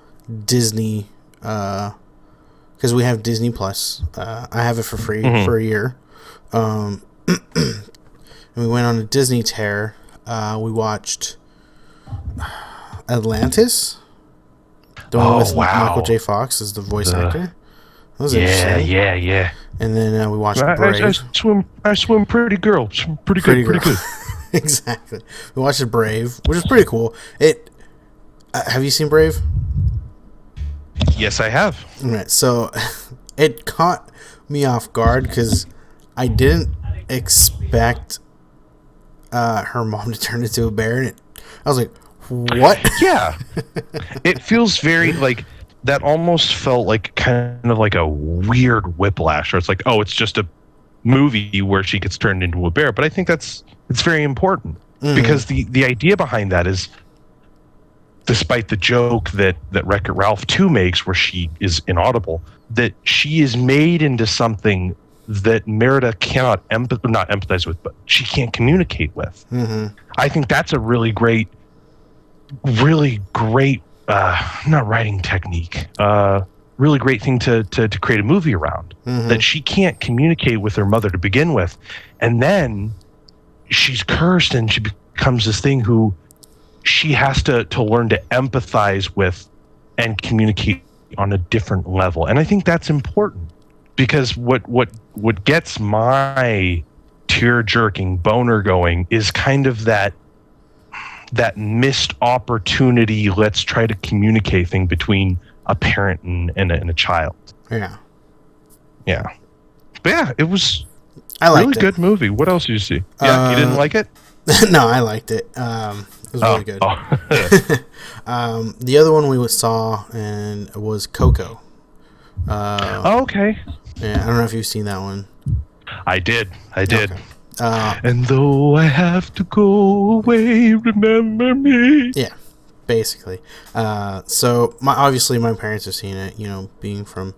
Disney, because we have Disney Plus. I have it for free for a year. And we went on a Disney tear. We watched Atlantis. The one with Michael J. Fox as the voice actor. That was interesting. Yeah. And then we watched Brave. I swim pretty girl. Pretty good. Exactly. We watched Brave, which is pretty cool. Have you seen Brave? Yes, I have. All right, so it caught me off guard because I didn't expect her mom to turn into a bear. And I was like, what? Yeah. It feels very like that almost felt like kind of like a weird whiplash, or it's like, oh, it's just a movie where she gets turned into a bear. But I think it's very important because the idea behind that is, despite the joke that Wreck-It Ralph 2 makes where she is inaudible, that she is made into something that Merida cannot not empathize with, but she can't communicate with. I think that's a really great not writing technique, really great thing to create a movie around, that she can't communicate with her mother to begin with, and then she's cursed and she becomes this thing who she has to learn to empathize with and communicate on a different level. And I think that's important, because what gets my tear-jerking boner going is kind of that missed opportunity, let's try to communicate thing between a parent and a child. Yeah. But yeah, it was a really good movie. What else did you see? Yeah, you didn't like it? No, I liked it. It was really good. The other one we saw and was Coco. Okay. Yeah, I don't know if you've seen that one. I did. Okay. And though I have to go away, remember me. Yeah, basically. So obviously my parents have seen it. Being from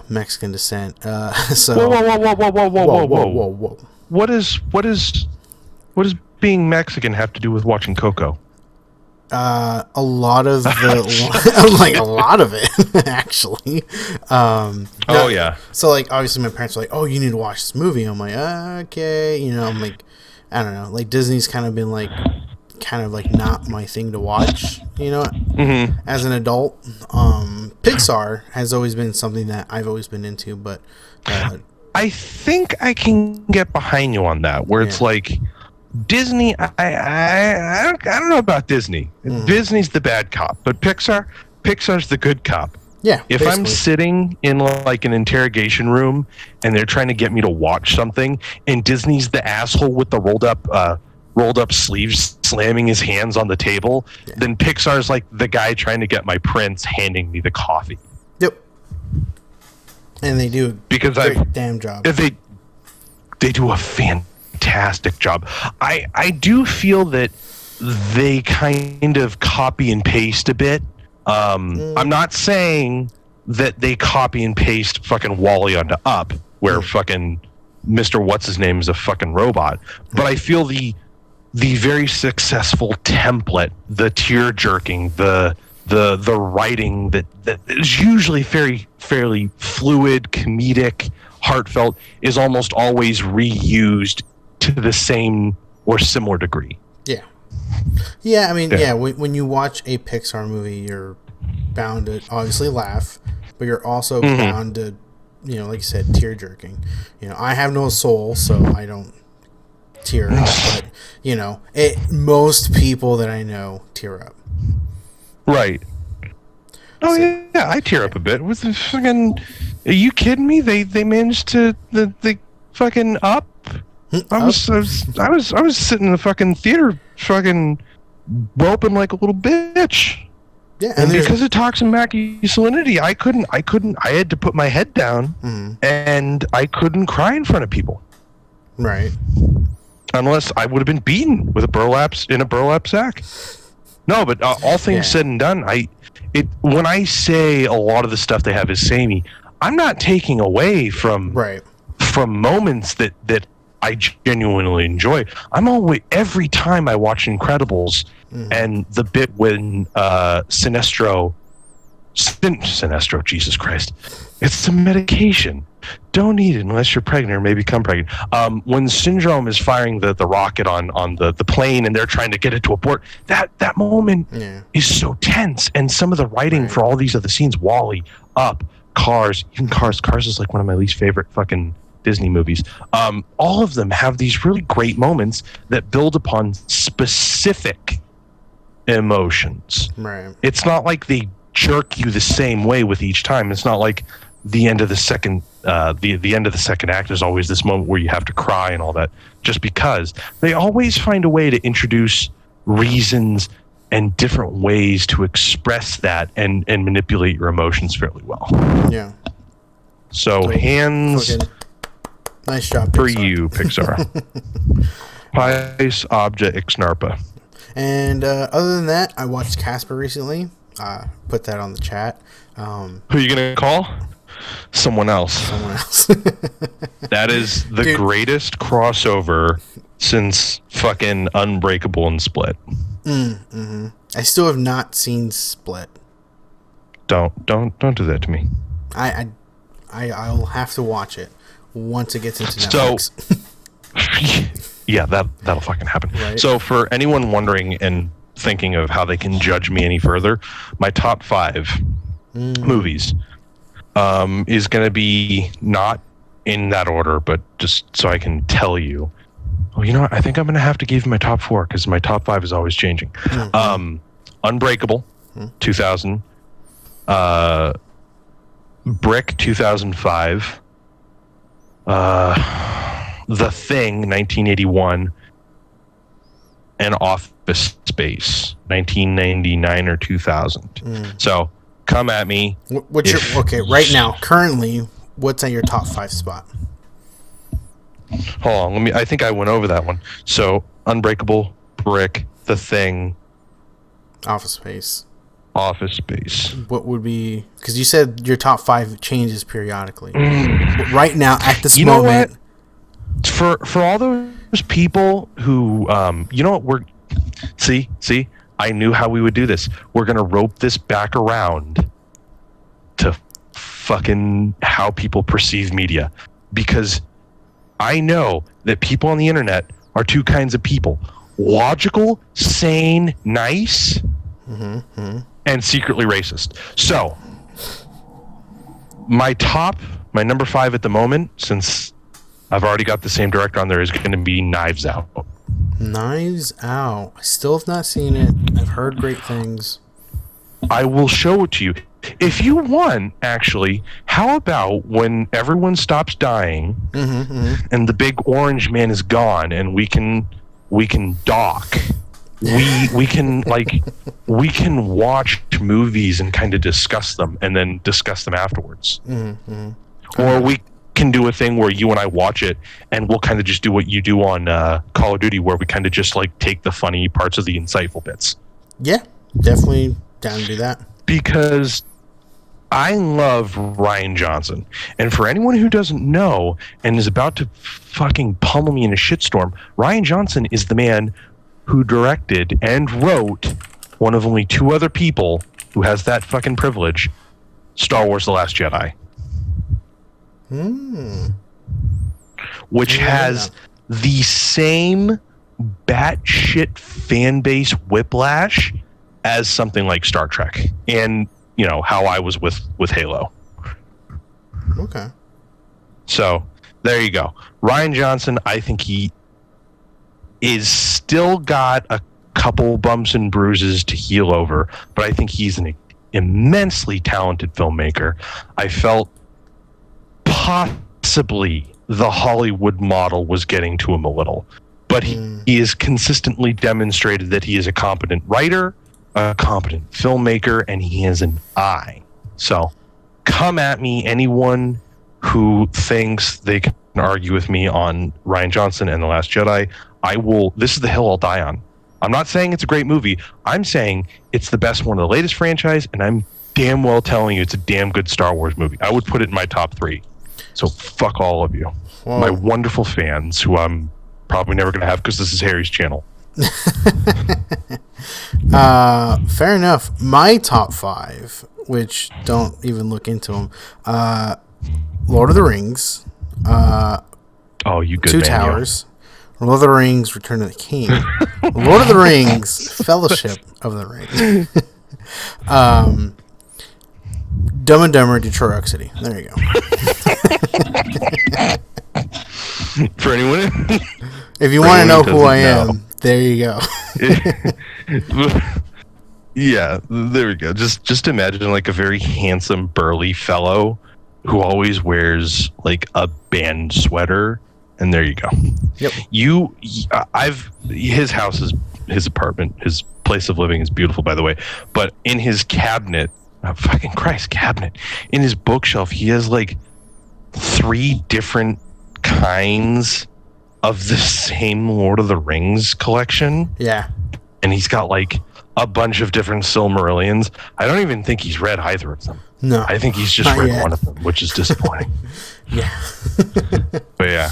Mexican descent. So whoa. What does being Mexican have to do with watching Coco? A lot of the like a lot of it actually. Yeah. So like obviously my parents were like, "Oh, you need to watch this movie." I'm like, "Okay." I'm like, I don't know. Like Disney's kind of been like not my thing to watch, as an adult. Pixar has always been something that I've always been into, but I think I can get behind you on that, where it's like Disney, I don't know about Disney. Disney's the bad cop, but Pixar's the good cop. Yeah. If basically I'm sitting in like an interrogation room and they're trying to get me to watch something, and Disney's the asshole with the rolled up sleeves slamming his hands on the table, then Pixar's like the guy trying to get my prince handing me the coffee. Yep. And they do a damn job. They do a fantastic job. I do feel that they kind of copy and paste a bit. I'm not saying that they copy and paste fucking Wall-E onto Up, where fucking Mr. What's-His-Name is a fucking robot. But I feel the very successful template, the tear-jerking, the writing that is usually fairly fluid, comedic, heartfelt, is almost always reused to the same or similar degree. Yeah, I mean, when you watch a Pixar movie, you're bound to obviously laugh, but you're also bound to, like you said, tear-jerking. I have no soul, so I don't tear up, but, most people that I know tear up. Right. Oh, so, yeah, I tear up a bit. With the fucking... Are you kidding me? They managed to... The fucking Up... I was sitting in the fucking theater, fucking whelping like a little bitch. Yeah, and because of toxic masculinity, I had to put my head down, and I couldn't cry in front of people. Right. Unless I would have been beaten with a burlap sack. No, but all things said and done, when I say a lot of the stuff they have is samey, I'm not taking away from moments that I genuinely enjoy. I'm always, every time I watch Incredibles and the bit when Sinestro, Jesus Christ, it's a medication. Don't eat it unless you're pregnant or may become pregnant. When Syndrome is firing the rocket on the plane and they're trying to get it to abort, that moment is so tense. And some of the writing for all these other scenes, Wall-E, Up, Cars, even Cars is like one of my least favorite fucking Disney movies. All of them have these really great moments that build upon specific emotions. Right. It's not like they jerk you the same way with each time. It's not like the end of the second the end of the second act is always this moment where you have to cry and all that, just because. They always find a way to introduce reasons and different ways to express that and manipulate your emotions fairly well. Yeah. So hands Okay. Nice job, for Pixar. you, Pixar. Pais Obja Ixnarpa. And other than that, I watched Casper recently. Put that on the chat. Who are you going to call? Someone else. Someone else. That is the Dude. greatest crossover since fucking Unbreakable and Split. I still have not seen Split. Don't do that to me. I'll have to watch it once it gets into So- Netflix. Yeah, that'll fucking happen. Right. So for anyone wondering and thinking of how they can judge me any further, my top 5 movies is going to be not in that order, but just so I can tell you. Oh, you know what? I think I'm going to have to give you my top 4 because my top 5 is always changing. Unbreakable, 2000. Brick, 2005. The Thing, 1981. And Office Space, 1999 or 2000. So come at me. What's your okay right now? Currently, what's at your top 5 spot? Hold on, I think I went over that one. So Unbreakable, Brick, The Thing, Office Space. Office Space. What would be? Because you said your top 5 changes periodically. But right now, at this You know moment, what? For all those people who, you know what, we're see, I knew how we would do this. We're gonna rope this back around to fucking how people perceive media, because I know that people on the internet are 2 kinds of people: logical, sane, nice, and secretly racist. So my number 5 at the moment, since I've already got the same director on there, is going to be Knives Out. Knives Out. I still have not seen it. I've heard great things. I will show it to you. If you want, actually, how about when everyone stops dying and the big orange man is gone and we can dock. We can we can watch movies and kind of discuss them and then discuss them afterwards. Or we can do a thing where you and I watch it and we'll kind of just do what you do on Call of Duty, where we kind of just like take the funny parts of the insightful bits. Yeah, definitely down to do that. Because I love Rian Johnson. And for anyone who doesn't know and is about to fucking pummel me in a shitstorm, Rian Johnson is the man who directed and wrote, one of only 2 other people who has that fucking privilege, Star Wars The Last Jedi. Which has the same batshit fan base whiplash as something like Star Trek, and you know how I was with Halo. Okay. So there you go. Rian Johnson, I think he is still got a couple bumps and bruises to heal over, but I think he's an immensely talented filmmaker. I felt possibly the Hollywood model was getting to him a little, but he has consistently demonstrated that he is a competent writer, a competent filmmaker, and he has an eye. So come at me, anyone who thinks they can argue with me on Rian Johnson and The Last Jedi. This is the hill I'll die on. I'm not saying it's a great movie. I'm saying it's the best one of the latest franchise, and I'm damn well telling you it's a damn good Star Wars movie. I would put it in my top 3. So fuck all of you. Whoa. My wonderful fans, who I'm probably never going to have because this is Harry's channel. Fair enough. My top 5, which don't even look into them. Lord of the Rings. Oh, you good Two man, Towers. Lord of the Rings, Return of the King. Lord of the Rings, Fellowship of the Ring. Dumb and Dumber, Detroit Rock City. There you go. For anyone, If you want to know who I doesn't am, there you go. yeah, there we go. Just imagine like a very handsome, burly fellow who always wears like a band sweater, and there you go. Yep. His house is his apartment, his place of living is beautiful, by the way. But in his cabinet, fucking Christ, cabinet, in his bookshelf, he has like 3 different kinds of the same Lord of the Rings collection. Yeah. And he's got like a bunch of different Silmarillions. I don't even think he's read either of them. No. I think he's just read one of them, which is disappointing. Yeah. But yeah,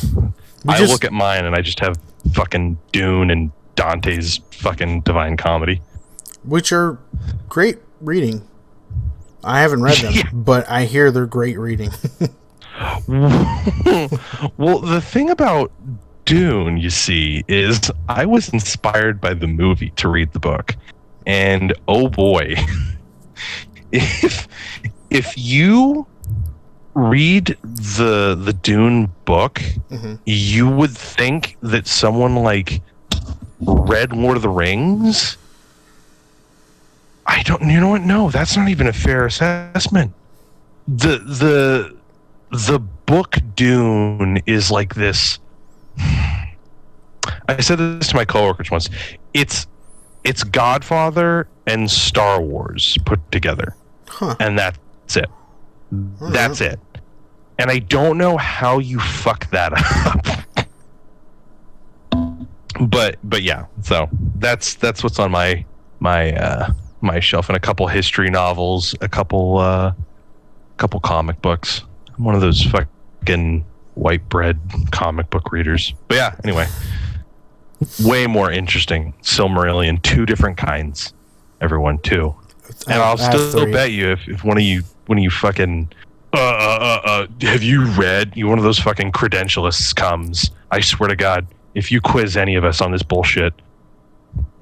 I look at mine and I just have fucking Dune and Dante's fucking Divine Comedy, which are great reading. I haven't read them, but I hear they're great reading. Well, the thing about Dune, you see, is I was inspired by the movie to read the book. And oh boy, if you read the Dune book, you would think that someone like read Lord of the Rings. You know what? No, that's not even a fair assessment. The book Dune is like this. I said this to my coworkers once. It's Godfather and Star Wars put together. And that's it. That's it. And I don't know how you fuck that up. but yeah, so that's what's on my shelf, and a couple history novels, a couple comic books. I'm one of those fucking white bread comic book readers. But yeah, anyway, way more interesting. Silmarillion, 2 different kinds. Everyone, 2. And I'll still bet you if one of you fucking have you read? You one of those fucking credentialists comes. I swear to God, if you quiz any of us on this bullshit,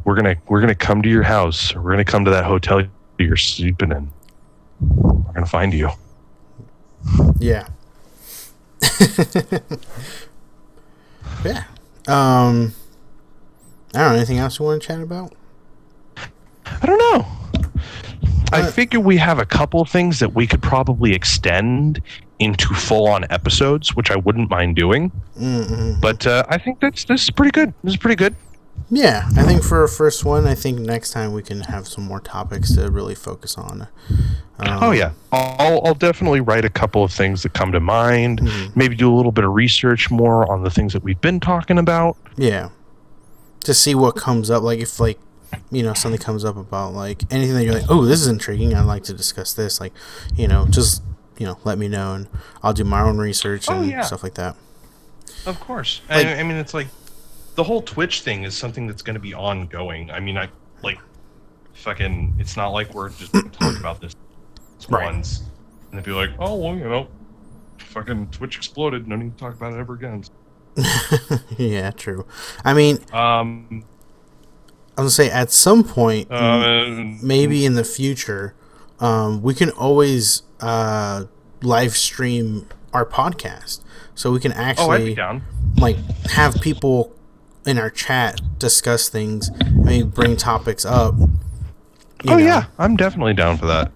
we're gonna come to your house. Or we're gonna come to that hotel you're sleeping in. We're gonna find you. Yeah. Yeah. I don't know. Anything else you want to chat about? I don't know. I figure we have a couple things that we could probably extend into full-on episodes, which I wouldn't mind doing. Mm-hmm. But I think this is pretty good. This is pretty good. Yeah, I think for our first one, I think next time we can have some more topics to really focus on. Oh yeah, I'll definitely write a couple of things that come to mind. Mm-hmm. Maybe do a little bit of research more on the things that we've been talking about. Yeah, to see what comes up. Like if something comes up about like anything that you're like, oh, this is intriguing. I'd like to discuss this. Like, just let me know, and I'll do my own research and stuff like that. Of course, I mean it's like. The whole Twitch thing is something that's going to be ongoing. I mean, it's not like we're just going to talk about this once and then be like, oh, well, fucking Twitch exploded. No need to talk about it ever again. Yeah, true. I mean, I'm going to say at some point, maybe in the future, we can always live stream our podcast. So we can actually I'd be down. Have people in our chat discuss things, maybe bring topics up. Yeah, I'm definitely down for that.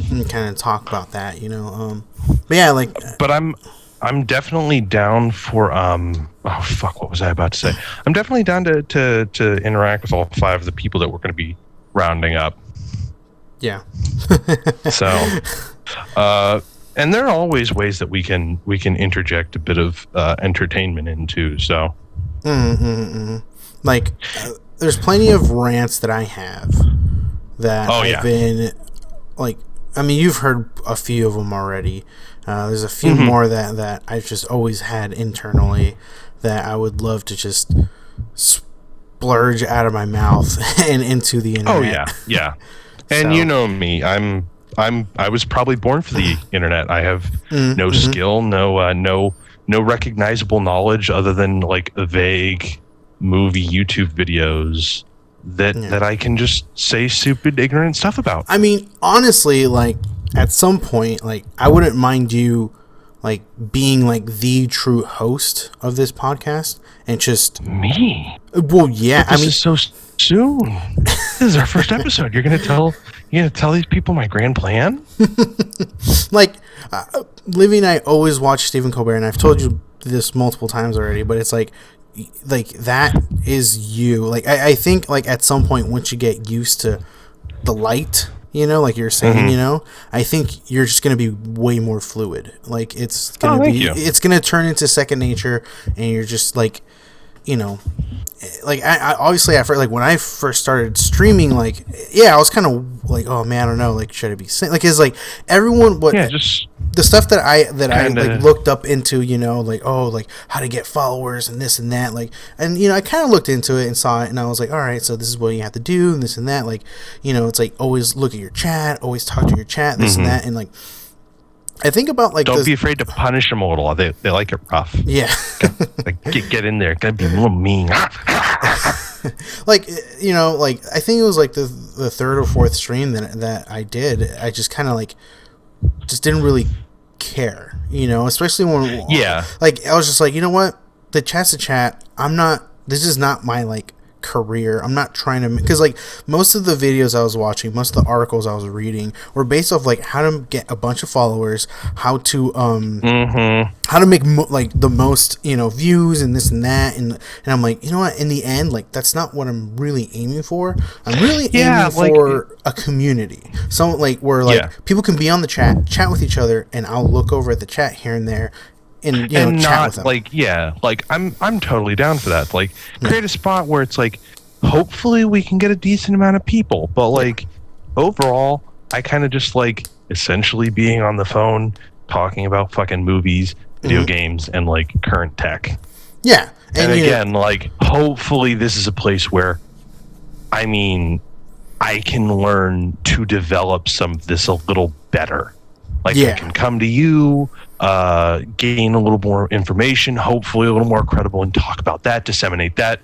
And kind of talk about that, But yeah, But I'm definitely down for oh fuck, what was I about to say? I'm definitely down to interact with all 5 of the people that we're going to be rounding up. Yeah. So, and there are always ways that we can interject a bit of entertainment into. So. There's plenty of rants that I have that I've been you've heard a few of them already. There's a few more that I've just always had internally that I would love to just splurge out of my mouth and into the internet. Oh yeah. And you know me, I was probably born for the internet. I have no skill, no recognizable knowledge other than like vague movie YouTube videos that I can just say stupid, ignorant stuff about. I mean, honestly, at some point, I wouldn't mind you being the true host of this podcast and just me. Well, yeah, this is so soon. This is our first episode. You're gonna tell these people my grand plan? Livy and I always watch Stephen Colbert, and I've told you this multiple times already, but it's like that is you. Like I think like at some point once you get used to the light, you know, like you're saying, you know, I think you're just gonna be way more fluid. Like it's gonna it's gonna turn into second nature, and you're just like, you know, like I obviously at first, like when I first started streaming, like I was kind of like, oh man, I don't know, like should I be saying, like, it's like everyone just the stuff that I like looked up into, you know, like, oh, like how to get followers and this and that, like, and you know, I kind of looked into it and saw it, and I was like, all right, so this is what you have to do, and this and that, like, you know, it's like always look at your chat, always talk to your chat, this and that, and like I think about like don't be afraid to punish them a little. They like it rough. Yeah, like get in there. Gotta be a little mean. Like, you know, like I think it was like the third or fourth stream that I did. I just kind of like just didn't really care, you know, especially when like I was just like, you know what, the chat's a chat. This is not my like career. I'm not trying to, because like most of the videos I was watching, most of the articles I was reading were based off like how to get a bunch of followers, how to how to make like the most, you know, views and this and that, and I'm like, you know what, in the end, like that's not what I'm really aiming for. I'm really aiming for a community, so like where like people can be on the chat with each other, and I'll look over at the chat here and there, and you know, chat with them. Like I'm totally down for that. Like create a spot where it's like hopefully we can get a decent amount of people, but like overall I kind of just like essentially being on the phone talking about fucking movies, video games, and like current tech. Yeah. And again, like hopefully this is a place where I mean I can learn to develop some of this a little better. Like I can come to you, gain a little more information, hopefully a little more credible, and talk about that, disseminate that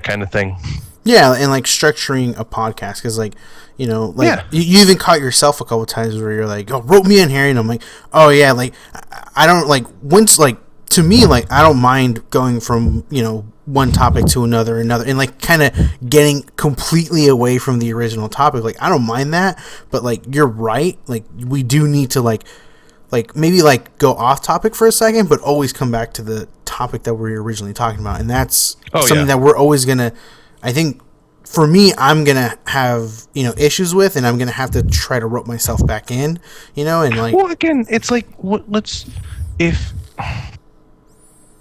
kind of thing. Yeah, and like structuring a podcast, because like, you know, like you even caught yourself a couple times where you're like, oh, rope me in here, and I'm like, oh yeah, like I don't like once like to me like I don't mind going from, you know, one topic to another, and like kind of getting completely away from the original topic. Like I don't mind that, but like you're right, like we do need to like maybe like go off topic for a second, but always come back to the topic that we were originally talking about, and that's something that we're always gonna, I think for me, I'm gonna have, you know, issues with, and I'm gonna have to try to rope myself back in, you know, and like, well, again, it's like if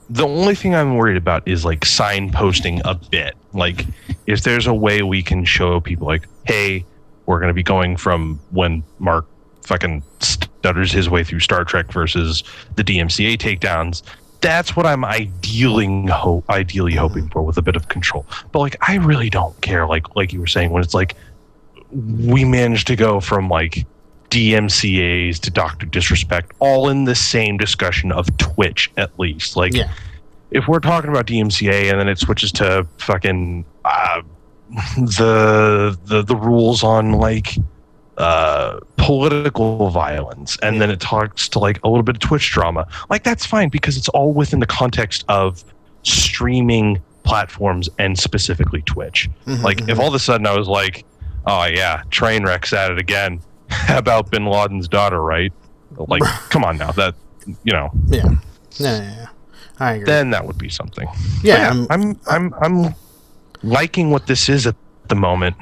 the only thing I'm worried about is like signposting a bit. Like if there's a way we can show people like, hey, we're going to be going from when Mark fucking stutters his way through Star Trek versus the DMCA takedowns. That's what I'm ideally hoping for, with a bit of control. But like, I really don't care. Like you were saying, when it's like, we managed to go from like DMCAs to Dr. Disrespect, all in the same discussion of Twitch, at least. Like, if we're talking about DMCA and then it switches to fucking the rules on like political violence, and then it talks to like a little bit of Twitch drama, like that's fine, because it's all within the context of streaming platforms and specifically Twitch. Like if all of a sudden I was like, oh yeah, Trainwreck's at it again about Bin Laden's daughter, right? Like, come on now, that, you know. Yeah. I agree. Then that would be something. Yeah, I'm liking what this is at the moment.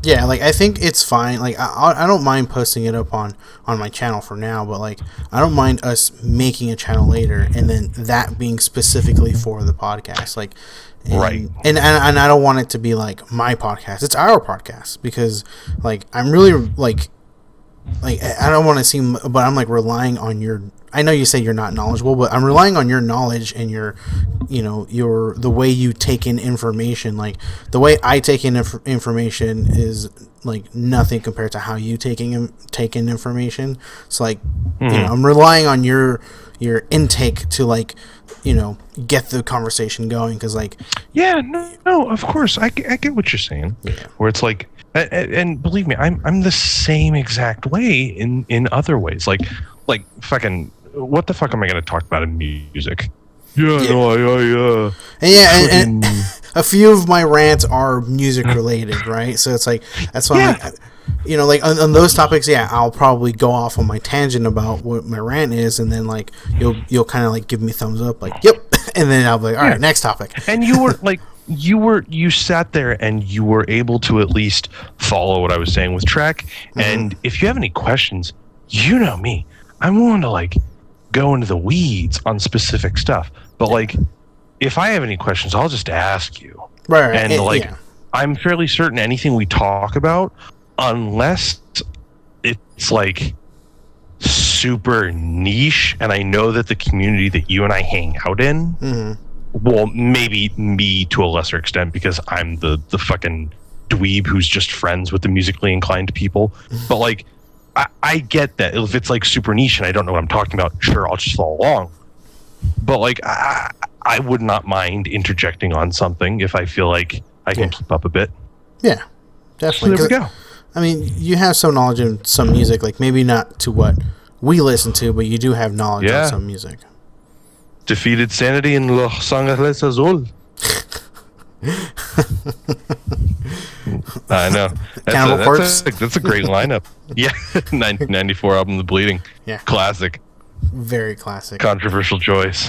Yeah, like I think it's fine. Like I don't mind posting it up on my channel for now, but like I don't mind us making a channel later, and then that being specifically for the podcast. Like, and I don't want it to be like my podcast. It's our podcast, because like I'm really like I don't want to seem, but I'm like relying on your, I know you say you're not knowledgeable, but I'm relying on your knowledge and your, you know, the way you take in information. Like the way I take in information is like nothing compared to how you take in information. So like, you know, I'm relying on your intake to like, you know, get the conversation going. Because like, no, of course I get what you're saying. Where it's like, and believe me, I'm the same exact way in other ways. Like fucking, what the fuck am I going to talk about in music? And a few of my rants are music related, right? So it's like, that's why I'm like, you know, like on those topics, I'll probably go off on my tangent about what my rant is, and then like you'll kind of like give me thumbs up, like, yep, And then I'll be like, all right, next topic. And you were like, you sat there and you were able to at least follow what I was saying with track. And if you have any questions, you know me, I'm willing to like go into the weeds on specific stuff. But like, if I have any questions, I'll just ask you. Right. And I'm fairly certain anything we talk about, unless it's like super niche, and I know that the community that you and I hang out in, well, maybe me to a lesser extent because I'm the fucking dweeb who's just friends with the musically inclined people. But like, I get that if it's like super niche and I don't know what I'm talking about, sure, I'll just follow along. But like, I would not mind interjecting on something if I feel like I can keep up a bit. Yeah, definitely. So there we go. I mean, you have some knowledge in some music, like maybe not to what we listen to, but you do have knowledge on some music. Defeated Sanity in Los Angeles Azul. I know. Cannibal Corpse. That's a great lineup. Yeah, 1994 album, The Bleeding. Yeah, classic. Very classic. Controversial choice.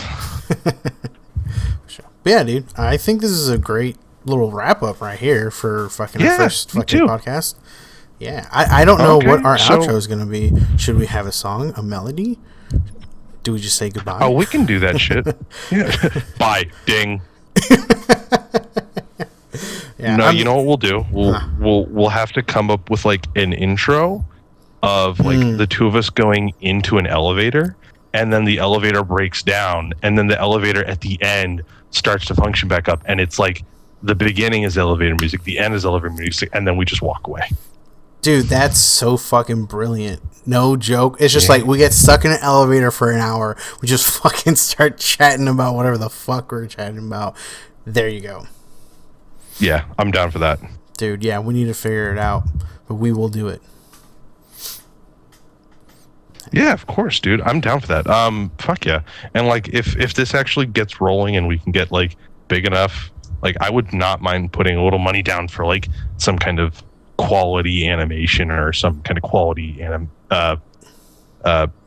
Sure. But yeah, dude, I think this is a great little wrap up right here for fucking our first fucking podcast. Yeah, I don't know what our outro is going to be. Should we have a song, a melody? Do we just say goodbye? Oh, we can do that shit. Yeah. Bye. Ding. Yeah, no, you know what we'll do? We'll have to come up with like an intro of like the two of us going into an elevator, and then the elevator breaks down, and then the elevator at the end starts to function back up, and it's like the beginning is elevator music, the end is elevator music, and then we just walk away. Dude, that's so fucking brilliant. No joke. It's just like we get stuck in an elevator for an hour. We just fucking start chatting about whatever the fuck we're chatting about. There you go. Yeah, I'm down for that. Dude, yeah, we need to figure it out, but we will do it. Yeah, of course, dude. I'm down for that. Fuck yeah. And like if this actually gets rolling and we can get like big enough, like I would not mind putting a little money down for like some kind of quality animation or some kind of quality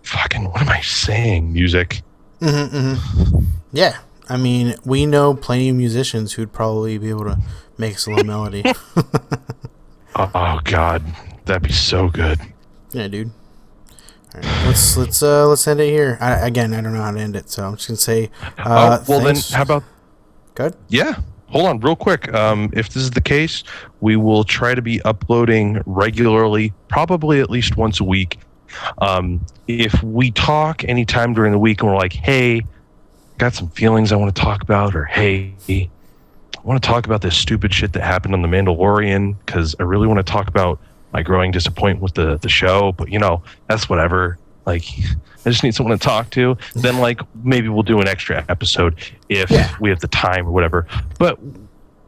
fucking what am I saying? Music. Yeah. I mean, we know plenty of musicians who'd probably be able to make us a little melody. Oh god. That'd be so good. Yeah, dude. All right, let's end it here. I don't know how to end it, so I'm just gonna say. Well, thanks. then how about? Good. Yeah. Hold on, real quick. If this is the case, we will try to be uploading regularly, probably at least once a week. If we talk anytime during the week and we're like, "Hey, got some feelings I want to talk about," or "Hey, I want to talk about this stupid shit that happened on The Mandalorian because I really want to talk about my growing disappointment with the show," but you know, that's whatever. Like, I just need someone to talk to. Then like maybe we'll do an extra episode if we have the time or whatever. But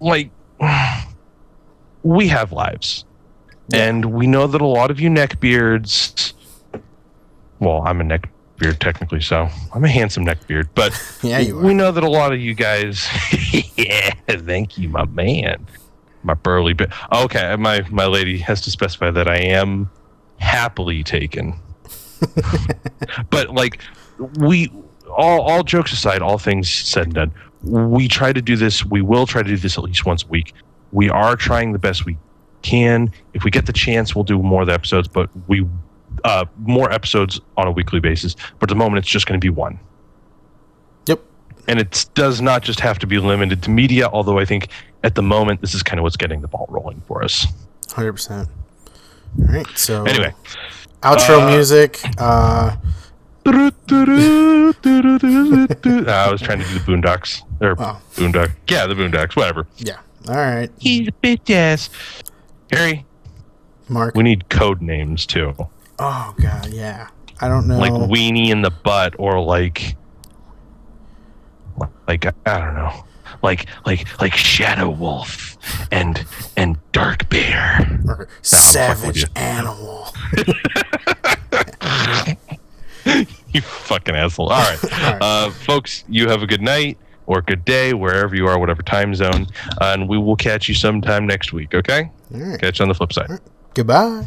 like, we have lives, and we know that a lot of you neckbeards. Well, I'm a neckbeard technically, so I'm a handsome neckbeard. But yeah, you are. We know that a lot of you guys. Yeah, thank you, my man. My burly bit. Okay, my lady has to specify that I am happily taken. But like, we all jokes aside, all things said and done, we try to do this. We will try to do this at least once a week. We are trying the best we can. If we get the chance, we'll do more of the episodes, but more episodes on a weekly basis. But at the moment, it's just going to be one. Yep. And it does not just have to be limited to media, although I think at the moment, this is kind of what's getting the ball rolling for us. 100%. All right. So anyway, outro music. I was trying to do the Boondocks. Boondock. Yeah, the Boondocks. Whatever. Yeah. All right. He's a bitch ass. Harry. Mark. We need code names too. Oh god, yeah. I don't know. Like Weenie in the Butt, or like I don't know. Like Shadow Wolf and Dark Bear. Or Savage Animal. You fucking asshole. All right. Folks, you have a good night or good day, wherever you are, whatever time zone. And we will catch you sometime next week, okay? All right. Catch you on the flip side. Goodbye.